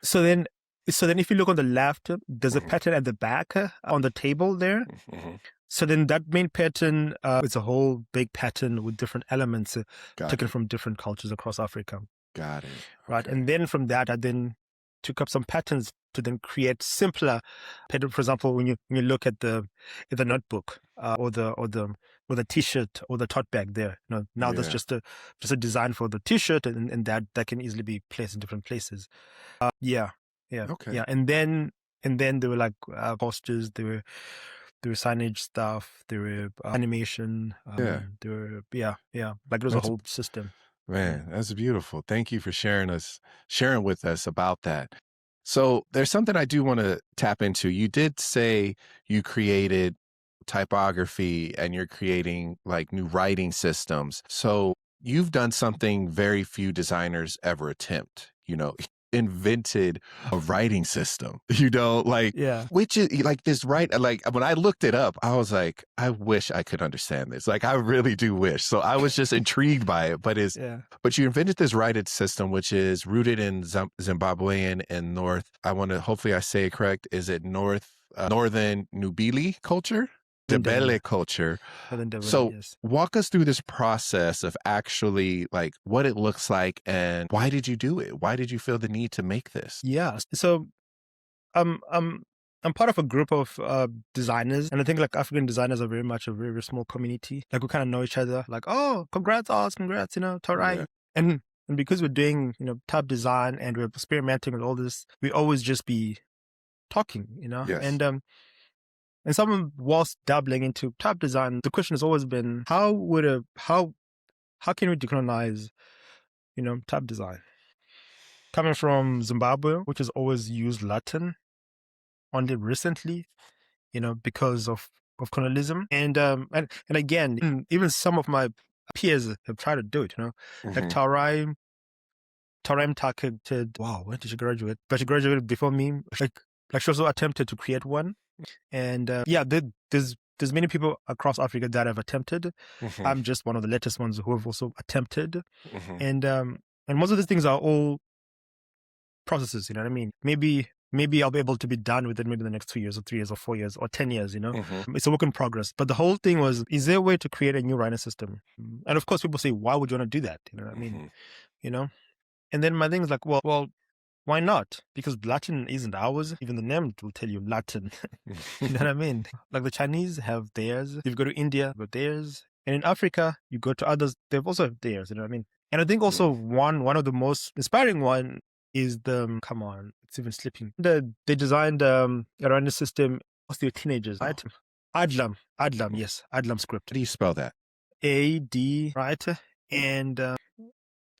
so then if you look on the left, there's a Mhm. pattern at the back on the table there. Mhm. So then that main pattern is a whole big pattern with different elements Got taken it. from different cultures across Africa, Got it. right? Okay. And then from that, I then took up some patterns to then create simpler pattern. For example, when you look at the notebook or the T-shirt or the tote bag there, now that's Yeah. just a design for the T-shirt, and that can easily be placed in different places. Yeah, yeah, Okay. yeah. And then there were like posters. There were signage stuff. There were animation. Yeah. There were like it was a That's whole system. Yeah. Man, that's beautiful. Thank you for sharing with us about that. So there's something I do want to tap into. You did say you created typography and you're creating like new writing systems. So you've done something very few designers ever attempt, invented a writing system, like Yeah. which is like this, right? Like when I looked it up, I was like, I wish I could understand this. Like I really do wish. So I was just intrigued by it, Yeah. but you invented this writing system, which is rooted in Zimbabwean and hopefully I say it correct. Is it Northern Nubili culture? Ndebele. Debele culture. Ndebele, So yes. walk us through this process of actually like what it looks like and why did you do it? Why did you feel the need to make this? Yeah. So um um I'm part of a group of designers, and I think like African designers are very much a very, very small community. Like we kind of know each other. Like, oh, congrats, Oz, congrats, Yeah. Tarai. And because we're doing type design and we're experimenting with all this, we always just be talking, Yes. And someone whilst dabbling into type design, the question has always been, how can we decolonize, type design? Coming from Zimbabwe, which has always used Latin, only recently, because of colonialism. And again, even some of my peers have tried to do it, like Hmm. Tarai targeted, wow, when did she graduate? But she graduated before me. Like she also attempted to create one. And there's many people across Africa that have attempted. Hmm. I'm just one of the latest ones who have also attempted. Hmm. And most of these things are all processes, you know what I mean? Maybe I'll be able to be done with it maybe in the next 2 years or 3 years or 4 years or 10 years, Hmm. It's a work in progress. But the whole thing was, is there a way to create a new writing system? And of course people say, why would you want to do that? You know what I mean? Hmm. You know? And then my thing is like, well, why not? Because Latin isn't ours. Even the name will tell you Latin. You know what I mean? Like the Chinese have theirs. If you go to India, you've got theirs. And in Africa, you go to others, they've also have theirs. You know what I mean? And I think also one of the most inspiring one is come on, it's even slipping. They designed a random system for the teenagers, right? Adlam, yes, Adlam How script. do you spell that? AD, right? And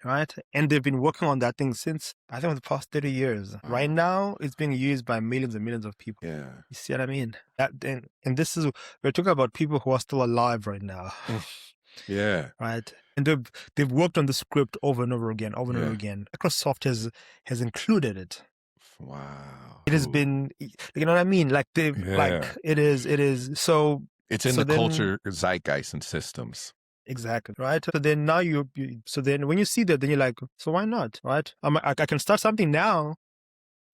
right? And they've been working on that thing since, I think, the past 30 years. Right now, it's being used by millions and millions of people. Yeah. You see what I mean? And this is, we're talking about people who are still alive right now. Yeah. Right? And they've worked on the script over and over again, over and over again. Microsoft has included it. Wow. It has been, you know what I mean? Like like it is. So it's in the culture, zeitgeist, and systems. Exactly. Right. So then now so then when you see that, then you're like, so why not? Right. I can start something now.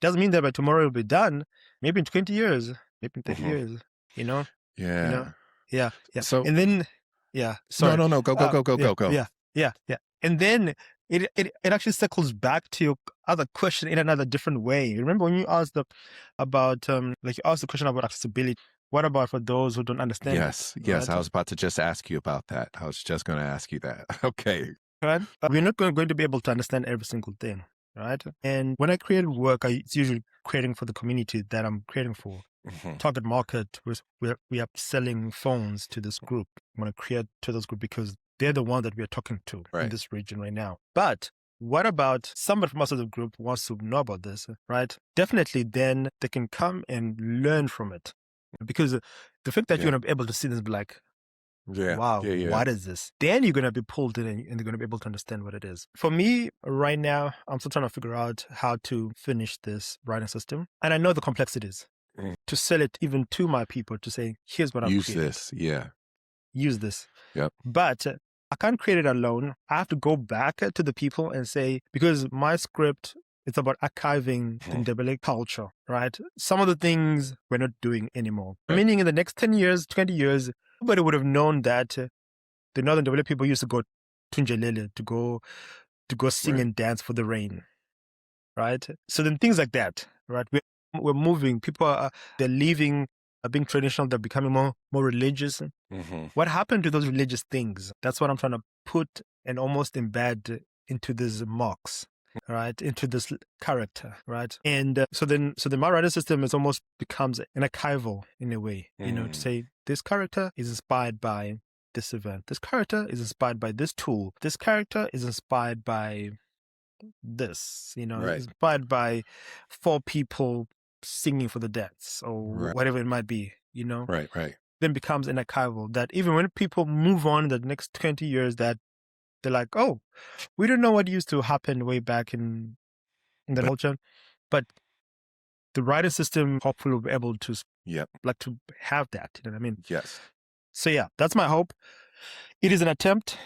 Doesn't mean that by tomorrow it'll be done. Maybe in 20 years, maybe in 30 years, you know? Yeah. You know? Yeah. Yeah. So, and then, yeah. Sorry. No. Go. Yeah. And then it actually circles back to your other question in another different way. Remember when you asked about, like you asked the question about accessibility. What about for those who don't understand? Yes. Right? I was about to just ask you about that. I was just going to ask you that. Okay. Right? We're not going to be able to understand every single thing, right? And when I create work, it's usually creating for the community that I'm creating for. Target market, we are selling phones to this group. I want to create to this group because they're the one that we are talking to in this region right now. But what about somebody from outside the group who wants to know about this, right? Definitely then they can come and learn from it. Because the fact that you're going to be able to see this and be like, wow, what is this? Then you're going to be pulled in and you're going to be able to understand what it is. For me, right now, I'm still trying to figure out how to finish this writing system. And I know the complexities to sell it even to my people to say, here's what I'm creating. Use this. Use this. Yep. But I can't create it alone. I have to go back to the people and say, because my script, it's about archiving the Ndebele culture, right? Some of the things we're not doing anymore. Meaning in the next 10 years, 20 years, nobody would have known that the Northern Ndebele people used to go to Njelele to go sing and dance for the rain, right? So then things like that, right? We're moving. People they're leaving, being traditional. They're becoming more religious. What happened to those religious things? That's what I'm trying to put and almost embed into these marks. Right, into this character, right? And so then my writing system is almost becomes an archival in a way, to say this character is inspired by this event. This character is inspired by this tool. This character is inspired by this, inspired by 4 people singing for the dance or whatever it might be, Right. Then becomes an archival that even when people move on in the next 20 years, that they're like, oh, we don't know what used to happen way back in the culture, but the writing system hopefully will be able to like to have that. You know what I mean? Yes. So yeah, that's my hope. It is an attempt,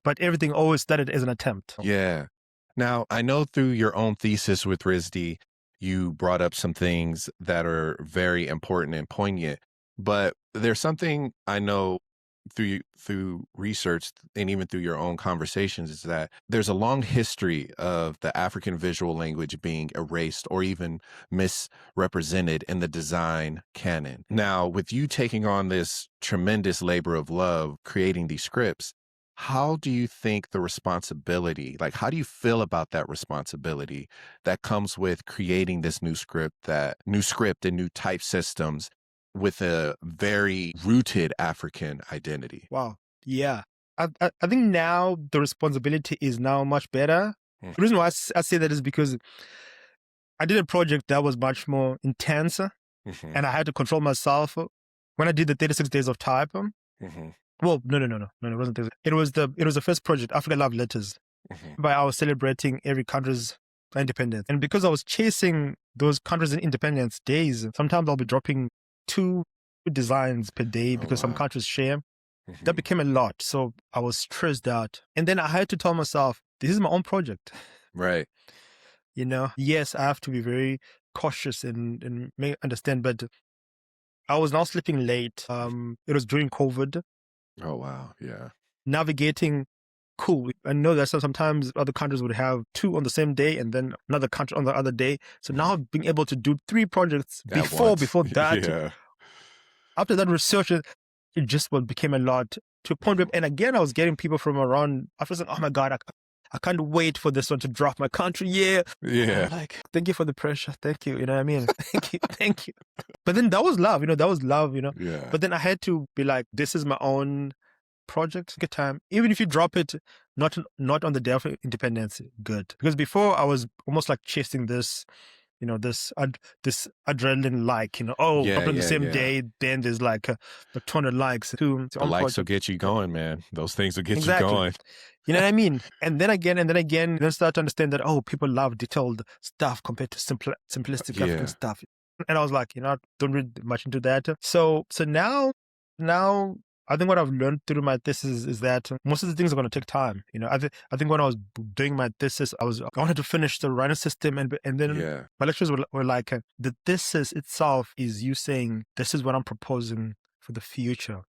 but everything always started as an attempt. Yeah. Now, I know through your own thesis with RISD, you brought up some things that are very important and poignant, but there's something I know through research and even through your own conversations is that there's a long history of the African visual language being erased or even misrepresented in the design canon. Now, with you taking on this tremendous labor of love, creating these scripts, how do you think the responsibility, like how do you feel about that responsibility that comes with creating this new script and new type systems with a very rooted African identity? Wow. Yeah. I think now the responsibility is now much better. The reason why I say that is because I did a project that was much more intense and I had to control myself. When I did the 36 days of type, well, no, it wasn't. It was the first project, Africa Love Letters, where I was celebrating every country's independence. And because I was chasing those countries' independence days, sometimes I'll be dropping 2 designs per day because some countries share. That became a lot. So I was stressed out. And then I had to tell myself, this is my own project. Right. Yes, I have to be very cautious and understand, but I was now sleeping late. It was during COVID. Oh, wow. Yeah. Navigating, cool. I know that sometimes other countries would have 2 on the same day and then another country on the other day. So now being able to do 3 projects before that, after that research, it just became a lot to a point where, and again, I was getting people from around, I was like, oh my God, I can't wait for this one to drop my country. Yeah. I'm like, thank you for the pressure. Thank you. You know what I mean? Thank you. But then that was love, Yeah. But then I had to be like, this is my own project. Good time. Even if you drop it not on the day of independence. Good, because before I was almost like chasing this, this adrenaline, like, Yeah, on the yeah, same yeah. day, then there's like 200 likes to The on likes will project. get you going, man. Those things will get you Exactly. going. You know what I mean? And then again, then start to understand that, people love detailed stuff compared to simplistic graphic Yeah, stuff. And I was like, I don't read much into that. So now I think what I've learned through my thesis is that most of the things are going to take time. I think when I was doing my thesis, I wanted to finish the writing system, and then yeah, my lecturers were like, the thesis itself is you saying, this is what I'm proposing for the future.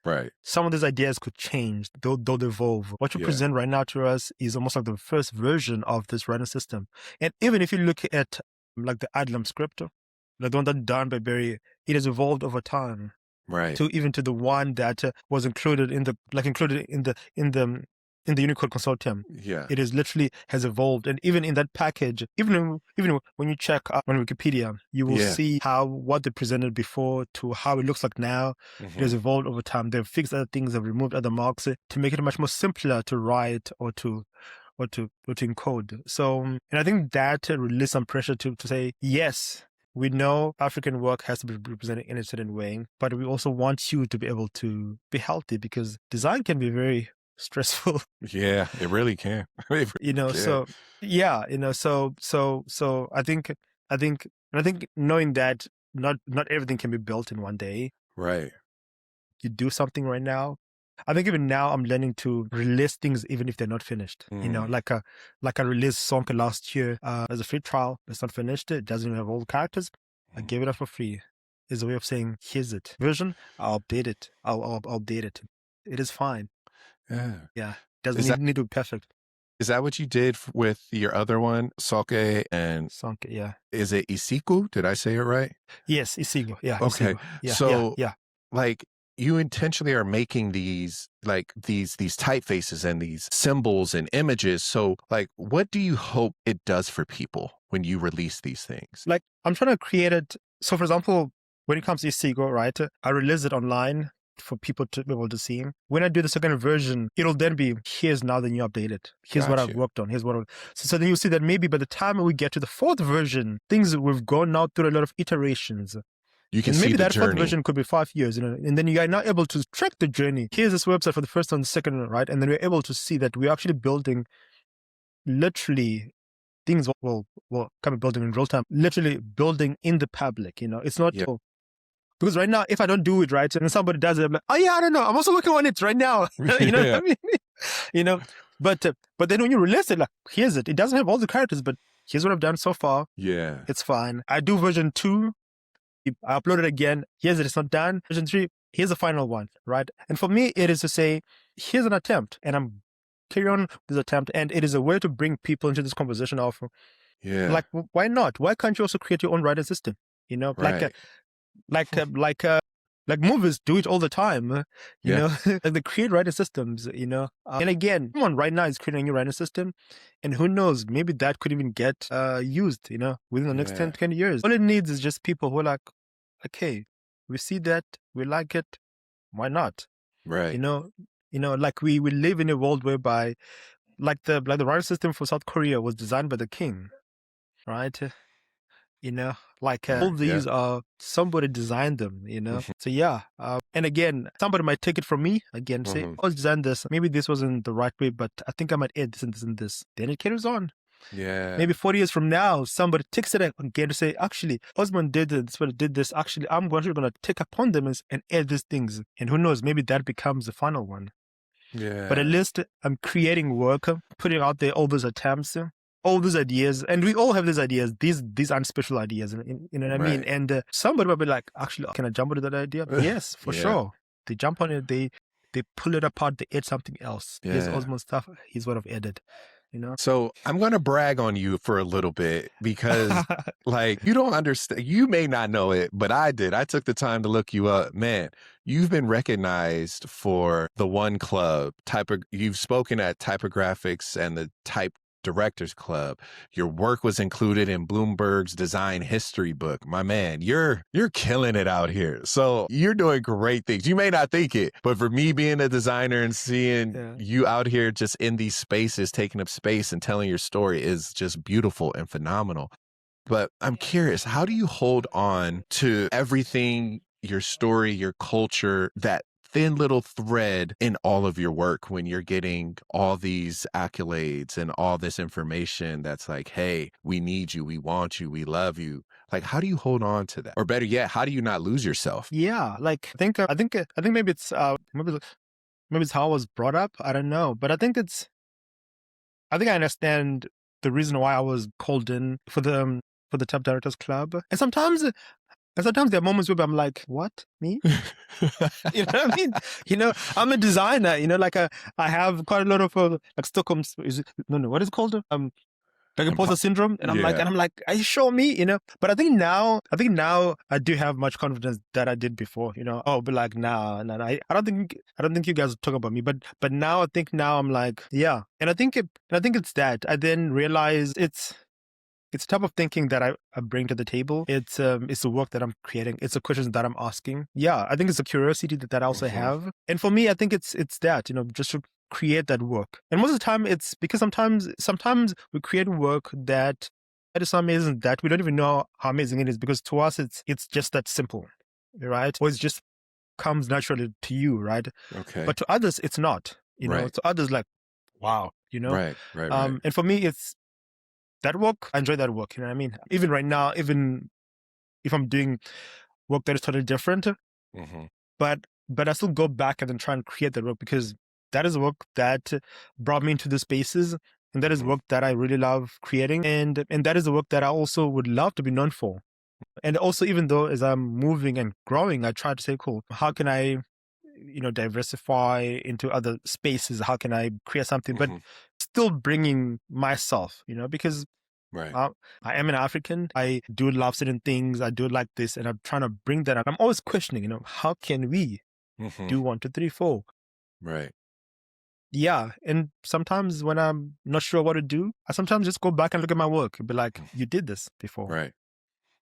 right. Some of these ideas could change, they'll evolve. What you Yeah, present right now to us is almost like the first version of this writing system. And even if you look at like the Adlam script, the one that's done by Barry, it has evolved over time right. to to the one that was included in the Unicode Consortium. Yeah, It is literally has evolved, and even in that package, even when you check on Wikipedia, you will yeah. see what they presented before to how it looks like now. It has Mhm. evolved over time. They've fixed other things, they've removed other marks to make it much more simpler to write or to encode. So, and I think that released some pressure to say, yes, we know African work has to be represented in a certain way, but we also want you to be able to be healthy, because design can be very stressful. Yeah, it really can. It really can. So yeah, so I think knowing that not everything can be built in one day. Right. You do something right now. I think even now I'm learning to release things even if they're not finished. Like I released Sonka last year as a free trial. It's not finished. It doesn't even have all the characters. I gave it up for free. It's a way of saying, here's it. Version, I'll update it. I'll update it. It is fine. Yeah. Yeah. Is Doesn't need to be perfect. Is that what you did with your other one, Soke, and Sonka, yeah. is it Isiku? Did I say it right? Yes, Isigo. Yeah, Okay. Isigo. Yeah, So, yeah. like, you intentionally are making these typefaces and these symbols and images. So, like, what do you hope it does for people when you release these things? Like, I'm trying to create it. So, for example, when it comes to Isigo, right, I release it online for people to be able to see. When I do the second version, it'll then be, here's now the new updated. Here's what I've worked on. Here's what so then you'll see that maybe by the time we get to the fourth version, things we've gone out through a lot of iterations. You can and see maybe the that journey. fourth version could be 5 years, and then you are now able to track the journey. Here's this website for the first and the second, right? And then we're able to see that we're actually building literally things, kind of building in real time, literally building in the public, It's not, because right now, if I don't do it right, and somebody does it, I'm like, oh yeah, I don't know, I'm also working on it right now. What I mean? But then when you release it, like, here's it. It doesn't have all the characters, but here's what I've done so far. Yeah. It's fine. I do version 2. I upload it again. Here's it. It's not done. Version 3. Here's the final one, right? And for me, it is to say, here's an attempt, and I'm carry on this attempt, and it is a way to bring people into this conversation of, like, why not? Why can't you also create your own writing system? Right. Like movies do it all the time. Like they create writing systems. And again, someone right now is creating a new writing system, and who knows, maybe that could even get used. Within the next 10, 20 years. All it needs is just people who are like, okay, we see that, we like it, why not? Right. Like we live in a world whereby, like the writing system for South Korea was designed by the king, right? All these are, somebody designed them, So yeah. And again, somebody might take it from me, again, say, oh, designed this. Maybe this wasn't the right way, but I think I might add this and this and this. Then it carries on. Yeah. Maybe 40 years from now, somebody takes it again to say, actually, Osmond did this, but did this. Actually, I'm going to take upon them and add these things. And who knows, maybe that becomes the final one. Yeah. But at least I'm creating work, putting out there all those attempts, all these ideas, and we all have these ideas. These aren't special ideas, you know what I mean? And somebody will be like, actually, can I jump onto that idea? Yes, for sure. They jump on it, they pull it apart, they add something else. Here's Osmond stuff, here's what I've added. So I'm going to brag on you for a little bit, because like, you don't understand, you may not know it, but I did. I took the time to look you up. Man, you've been recognized for the One Club you've spoken at Typographics and the Directors Club. Your work was included in Bloomberg's design history book. My man, you're killing it out here. So you're doing great things. You may not think it, but for me being a designer and seeing you out here just in these spaces, taking up space and telling your story is just beautiful and phenomenal. But I'm curious, how do you hold on to everything, your story, your culture, that thin little thread in all of your work when you're getting all these accolades and all this information that's like, hey, we need you, we want you, we love you. Like, how do you hold on to that? Or better yet, how do you not lose yourself? Yeah, like I think maybe it's maybe it's how I was brought up. I don't know, but I think I understand the reason why I was called in for the Type Directors Club. And sometimes there are moments where I'm like, what? Me? You know what I mean? You know, I'm a designer, you know, like I have quite a lot of like Stockholm, what is it called? Like imposter syndrome. And I'm like, are you sure me? You know? But I think now I do have much confidence that I did before, you know. Oh, but like nah, I don't think you guys talk about me. But now I'm like, yeah. And I think it's that. I then realize it's a type of thinking that I bring to the table. It's the work that I'm creating. It's the questions that I'm asking. Yeah, I think it's a curiosity that I also have. And for me, I think it's that, you know, just to create that work. And most of the time, it's because sometimes we create work that is so amazing that we don't even know how amazing it is, because to us, it's just that simple, right? Or it just comes naturally to you, right? Okay. But to others, it's not. You know, to others, like, wow, you know? Right. And for me, it's that work. I enjoy that work. You know what I mean? Even right now, even if I'm doing work that is totally different, but I still go back and then try and create that work, because that is work that brought me into the spaces, and that is work that I really love creating, and that is the work that I also would love to be known for. And also, even though as I'm moving and growing, I try to say, cool, how can I, you know, diversify into other spaces? How can I create something, but still bringing myself, you know, because I am an African. I do love certain things. I do like this, and I'm trying to bring that up. I'm always questioning, you know, how can we do 1, 2, 3, 4? Right. Yeah. And sometimes when I'm not sure what to do, I sometimes just go back and look at my work and be like, you did this before. Right.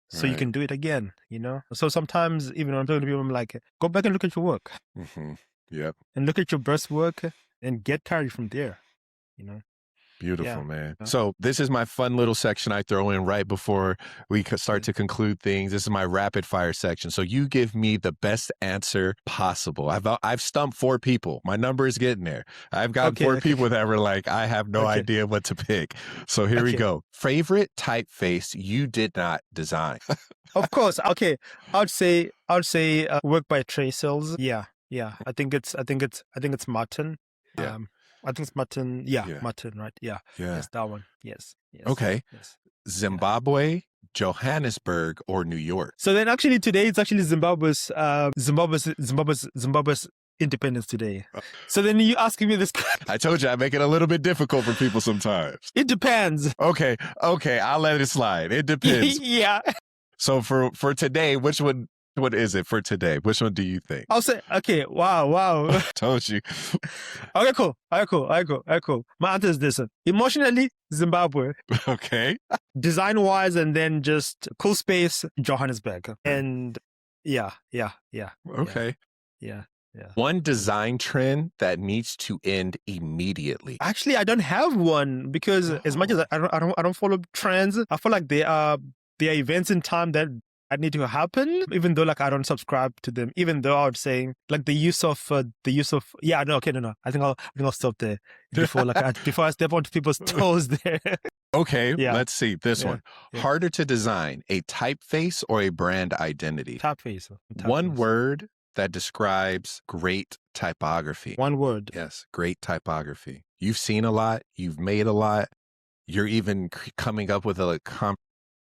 So you can do it again, you know? So sometimes, even when I'm talking to people, I'm like, go back and look at your work. Yep. And look at your best work and get carried from there, you know? Beautiful, man. So this is my fun little section I throw in right before we start to conclude things. This is my rapid fire section. So you give me the best answer possible. I've stumped 4 people. My number is getting there. I've got 4 people that were like, I have no idea what to pick. So here we go. Favorite typeface you did not design? Of course. Okay. I would say work by Trey Sales. Yeah. I think it's Martin. Yeah. I think it's Martin. Yeah, Martin, right? Yeah. Yes, that one. Yes. Okay. Yes. Zimbabwe, Johannesburg, or New York? So then actually today it's actually Zimbabwe's Independence Day. So then you asking me this. I told you I make it a little bit difficult for people sometimes. It depends. Okay. I'll let it slide. It depends. Yeah. So for today, what is it for today? Which one do you think? I'll say, okay, wow. Told you. Okay, cool. All right, cool. My answer is this. Emotionally, Zimbabwe. Okay. Design-wise, and then just cool space, Johannesburg. And yeah. Okay. Yeah. One design trend that needs to end immediately. Actually, I don't have one, because as much as I don't follow trends, I feel like there are events in time that need to happen, even though like I don't subscribe to them. Even though I would say like the use of I think I'll stop there before before I step onto people's toes there. Okay, let's see this one. Harder to design, a typeface or a brand identity? Typeface. One word that describes great typography. One word. Yes, great typography. You've seen a lot. You've made a lot. You're even coming up with a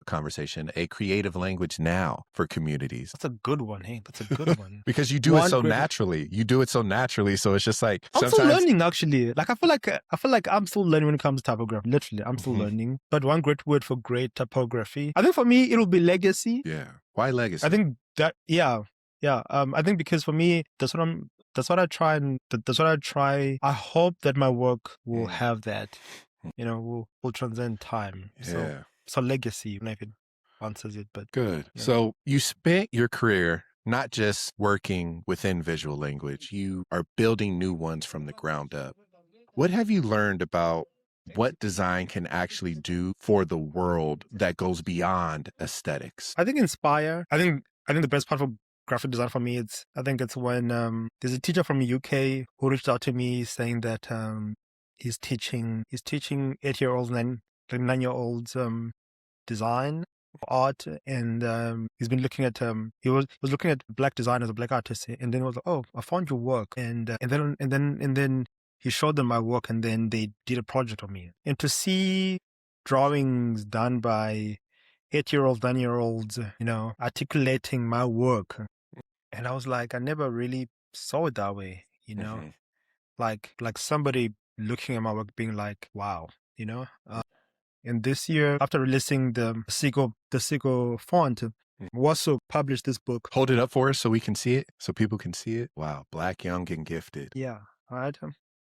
conversation, a creative language now for communities. That's a good one. Hey, that's a good one. Because you do it so naturally. So it's just like I'm still learning, actually. Like I feel like I'm still learning when it comes to typography. Literally, I'm still learning. But one great word for great typography, I think for me it'll be legacy. Yeah. Why legacy? I think that I think because for me that's what I try. I hope that my work will have that. will transcend time. Yeah. So legacy, maybe it answers it, but Good. yeah. So you spent your career not just working within visual language, you are building new ones from the ground up. What have you learned about what design can actually do for the world that goes beyond aesthetics? I think inspire. I think the best part of graphic design for me I think it's when there's a teacher from the UK who reached out to me saying that he's teaching 8-year-olds, 9-year-olds design art, and he's been looking at he was looking at black designers or black artists, and then he was like, oh, I found your work, and then he showed them my work, and then they did a project on me, and to see drawings done by 8-year-olds, 9-year-olds, articulating my work, and I was like, I never really saw it that way, like somebody looking at my work being like, wow, and this year, after releasing the Sequel font, we also published this book. Hold it up for us so we can see it, so people can see it. Wow, Black, Young, and Gifted. Yeah, right.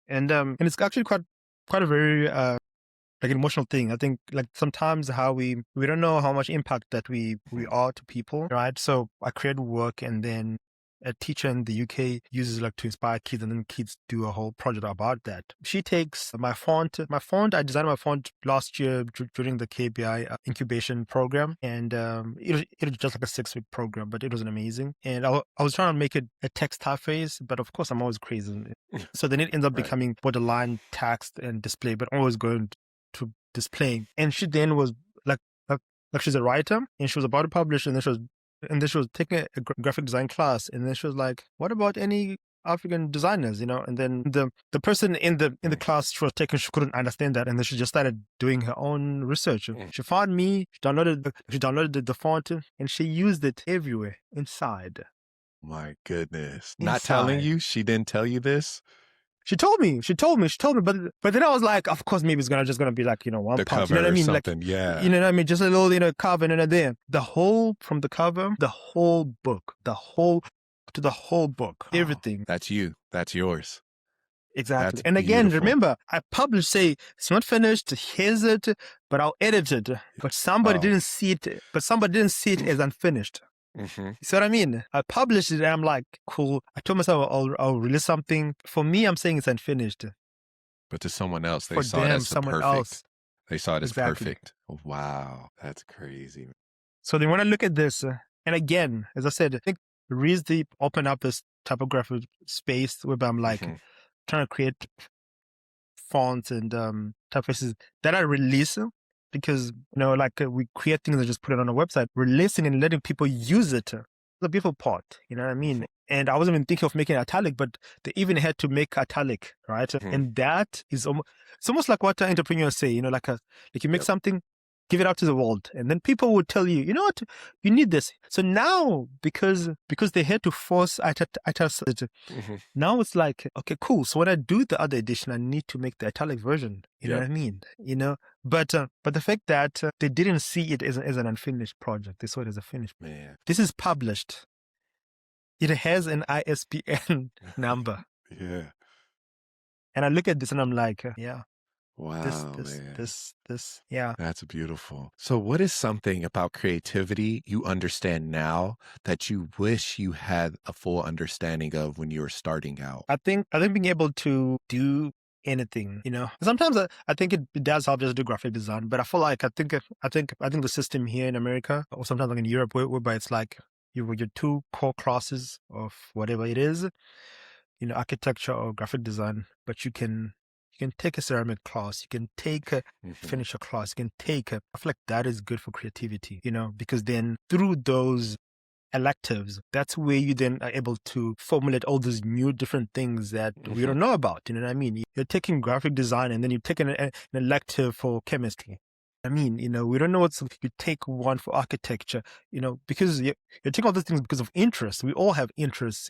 And it's actually quite a very like an emotional thing. I think like sometimes how we don't know how much impact that we are to people, right? So I create work, and then a teacher in the UK uses like to inspire kids, and then kids do a whole project about that. She takes my font. I designed my font last year during the KBI incubation program, and it was just like a 6-week program, but it was amazing. And I was trying to make it a text typeface, but of course I'm always crazy. So then it ends up becoming borderline text and display, but always going to displaying. And she then was like she's a writer, and she was about to publish, and then she was taking a graphic design class, and then she was like, what about any African designers, and then the person in the class she was taking, she couldn't understand that, and then she just started doing her own research. She found me, she downloaded the font, and she used it everywhere inside. My goodness. Not telling you? She didn't tell you this? She told me, but then I was like, of course, maybe it's just gonna be like, one The part, cover you know what I or mean? something, Like, yeah. you know what I mean? Just a little, cover and then there. From the cover, the whole book, to the whole book, everything. That's you. That's yours. Exactly. That's And again, beautiful. remember, I published, say, it's not finished, here's it, but I'll edit it. But somebody didn't see it, as unfinished. Mm-hmm. You see what I mean? I published it, and I'm like, cool. I told myself I'll release something. For me, I'm saying it's unfinished. But to someone else, they For saw it them, as someone perfect. else. They saw it as Exactly. perfect. Wow, that's crazy. So then when I look at this, and again, as I said, I think RISD opened up this typography space where I'm like trying to create fonts and typefaces that I release, because we create things and just put it on a website. Releasing and letting people use it, the beautiful part, you know what I mean? And I wasn't even thinking of making italic, but they even had to make italic, right? And that is it's almost like what entrepreneurs say, like you make something, give it out to the world, and then people would tell you, you know what, you need this. So now, because they had to force italic, now it's like, okay, cool. So when I do the other edition, I need to make the italic version. You know what I mean? But the fact that they didn't see it as an unfinished project, they saw it as a finished. Man, this is published. It has an ISBN number. Yeah. And I look at this and I'm like, yeah. Wow, This, yeah. That's beautiful. So what is something about creativity you understand now that you wish you had a full understanding of when you were starting out? I think being able to do anything, sometimes I think it does help just do graphic design, but I feel like I think the system here in America, or sometimes like in Europe, whereby it's like your 2 core classes of whatever it is, architecture or graphic design, but you can take a ceramic class, you can take a finisher class, you can take I feel like that is good for creativity, because then through those electives, that's where you then are able to formulate all these new different things that we don't know about. You know what I mean? You're taking graphic design, and then you take an elective for chemistry. I mean, we don't know you take one for architecture, because you're taking all these things because of interest. We all have interests,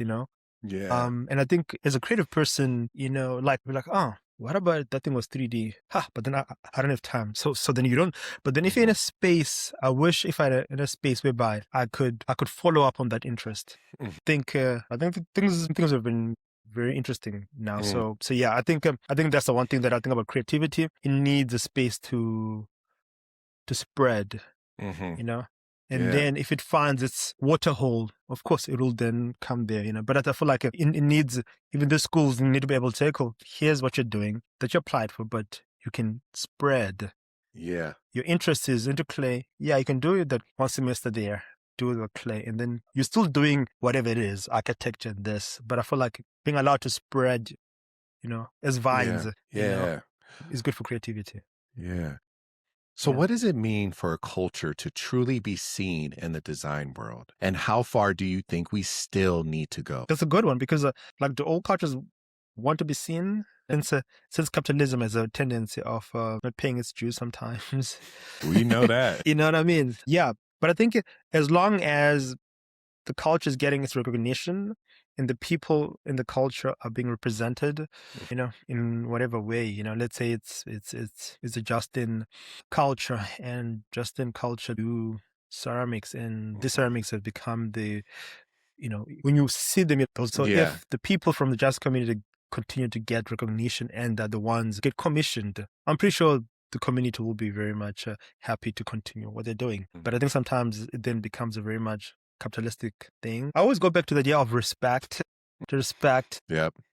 Yeah. And I think as a creative person, we're like, oh, what about that thing was 3D? But then I don't have time. So then you don't. But then if you're in a space, I wish if I had in a space whereby I could follow up on that interest. I think things have been very interesting now. So yeah, I think that's the one thing that I think about creativity. It needs a space to spread, you know. And then if it finds its water hole, of course it will then come there, you know. But I feel like it needs, even the schools need to be able to say, cool, here's what you're doing that you applied for, but you can spread. Yeah. Your interest is into clay. Yeah, you can do it that one semester there, do the clay, and then you're still doing whatever it is, architecture and this. But I feel like being allowed to spread, you know, as vines, you know, is good for creativity. Yeah. So what does it mean for a culture to truly be seen in the design world? And how far do you think we still need to go? That's a good one, because like the old cultures want to be seen. And since capitalism has a tendency of not paying its dues sometimes. We know that. You know what I mean? Yeah. But I think as long as the culture is getting its recognition and the people in the culture are being represented, you know, in whatever way, you know, let's say it's a Justin culture, and Justin culture do ceramics, and the ceramics have become the, you know, when you see them, so if the people from the Just community continue to get recognition and that the ones get commissioned, I'm pretty sure the community will be very much happy to continue what they're doing. But I think sometimes it then becomes a very much capitalistic thing. I always go back to the idea of respect, to respect,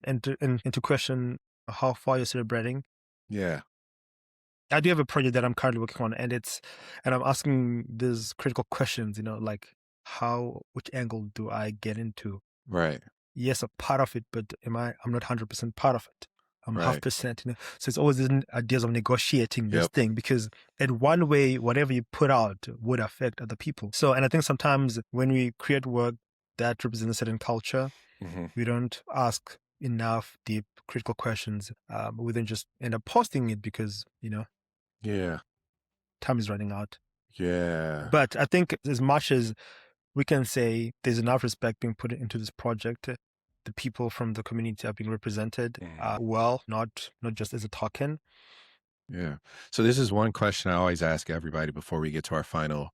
and to question how far you're celebrating. Yeah. I do have a project that I'm currently working on, and I'm asking these critical questions, you know, like which angle do I get into? Right. Yes, a part of it, but I'm not 100% part of it. I'm half percent, you know. So it's always these ideas of negotiating this thing, because in one way, whatever you put out would affect other people. So, and I think sometimes when we create work that represents a certain culture, we don't ask enough deep critical questions. We then just end up posting it because, you know, time is running out. But I think as much as we can say there's enough respect being put into this project, the people from the community are being represented well, not just as a token. Yeah. So this is one question I always ask everybody before we get to our final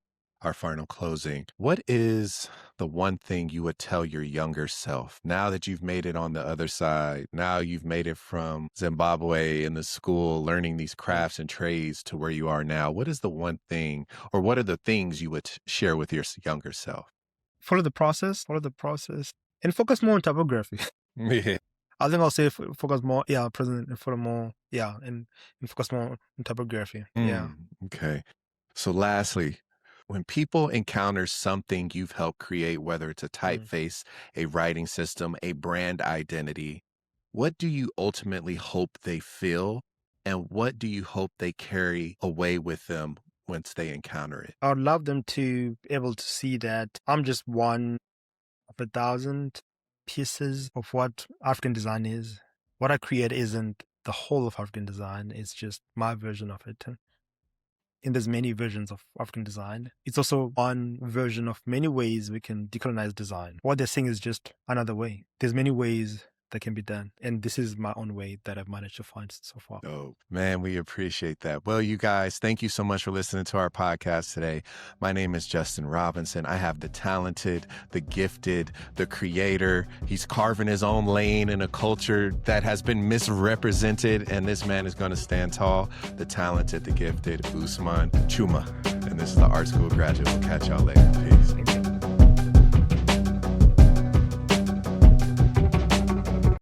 closing. What is the one thing you would tell your younger self now that you've made it on the other side? Now you've made it from Zimbabwe in the school, learning these crafts and trades to where you are now. What is the one thing, or what are the things you would share with your younger self? Follow the process, and focus more on typography. I think I'll say focus more, present, and follow more, and focus more on typography. Okay. So lastly, when people encounter something you've helped create, whether it's a typeface, a writing system, a brand identity, what do you ultimately hope they feel, and what do you hope they carry away with them once they encounter it? I would love them to be able to see that I'm just one of 1,000 pieces of what African design is. What I create isn't the whole of African design. It's just my version of it. And there's many versions of African design. It's also one version of many ways we can decolonize design. What they're saying is just another way. There's many ways that can be done. And this is my own way that I've managed to find so far. Oh, man, we appreciate that. Well, you guys, thank you so much for listening to our podcast today. My name is Justin Robinson. I have the talented, the gifted, the creator. He's carving his own lane in a culture that has been misrepresented, and this man is going to stand tall. The talented, the gifted, Osmond Tshuma. And this is the Art School Graduate. We'll catch y'all later.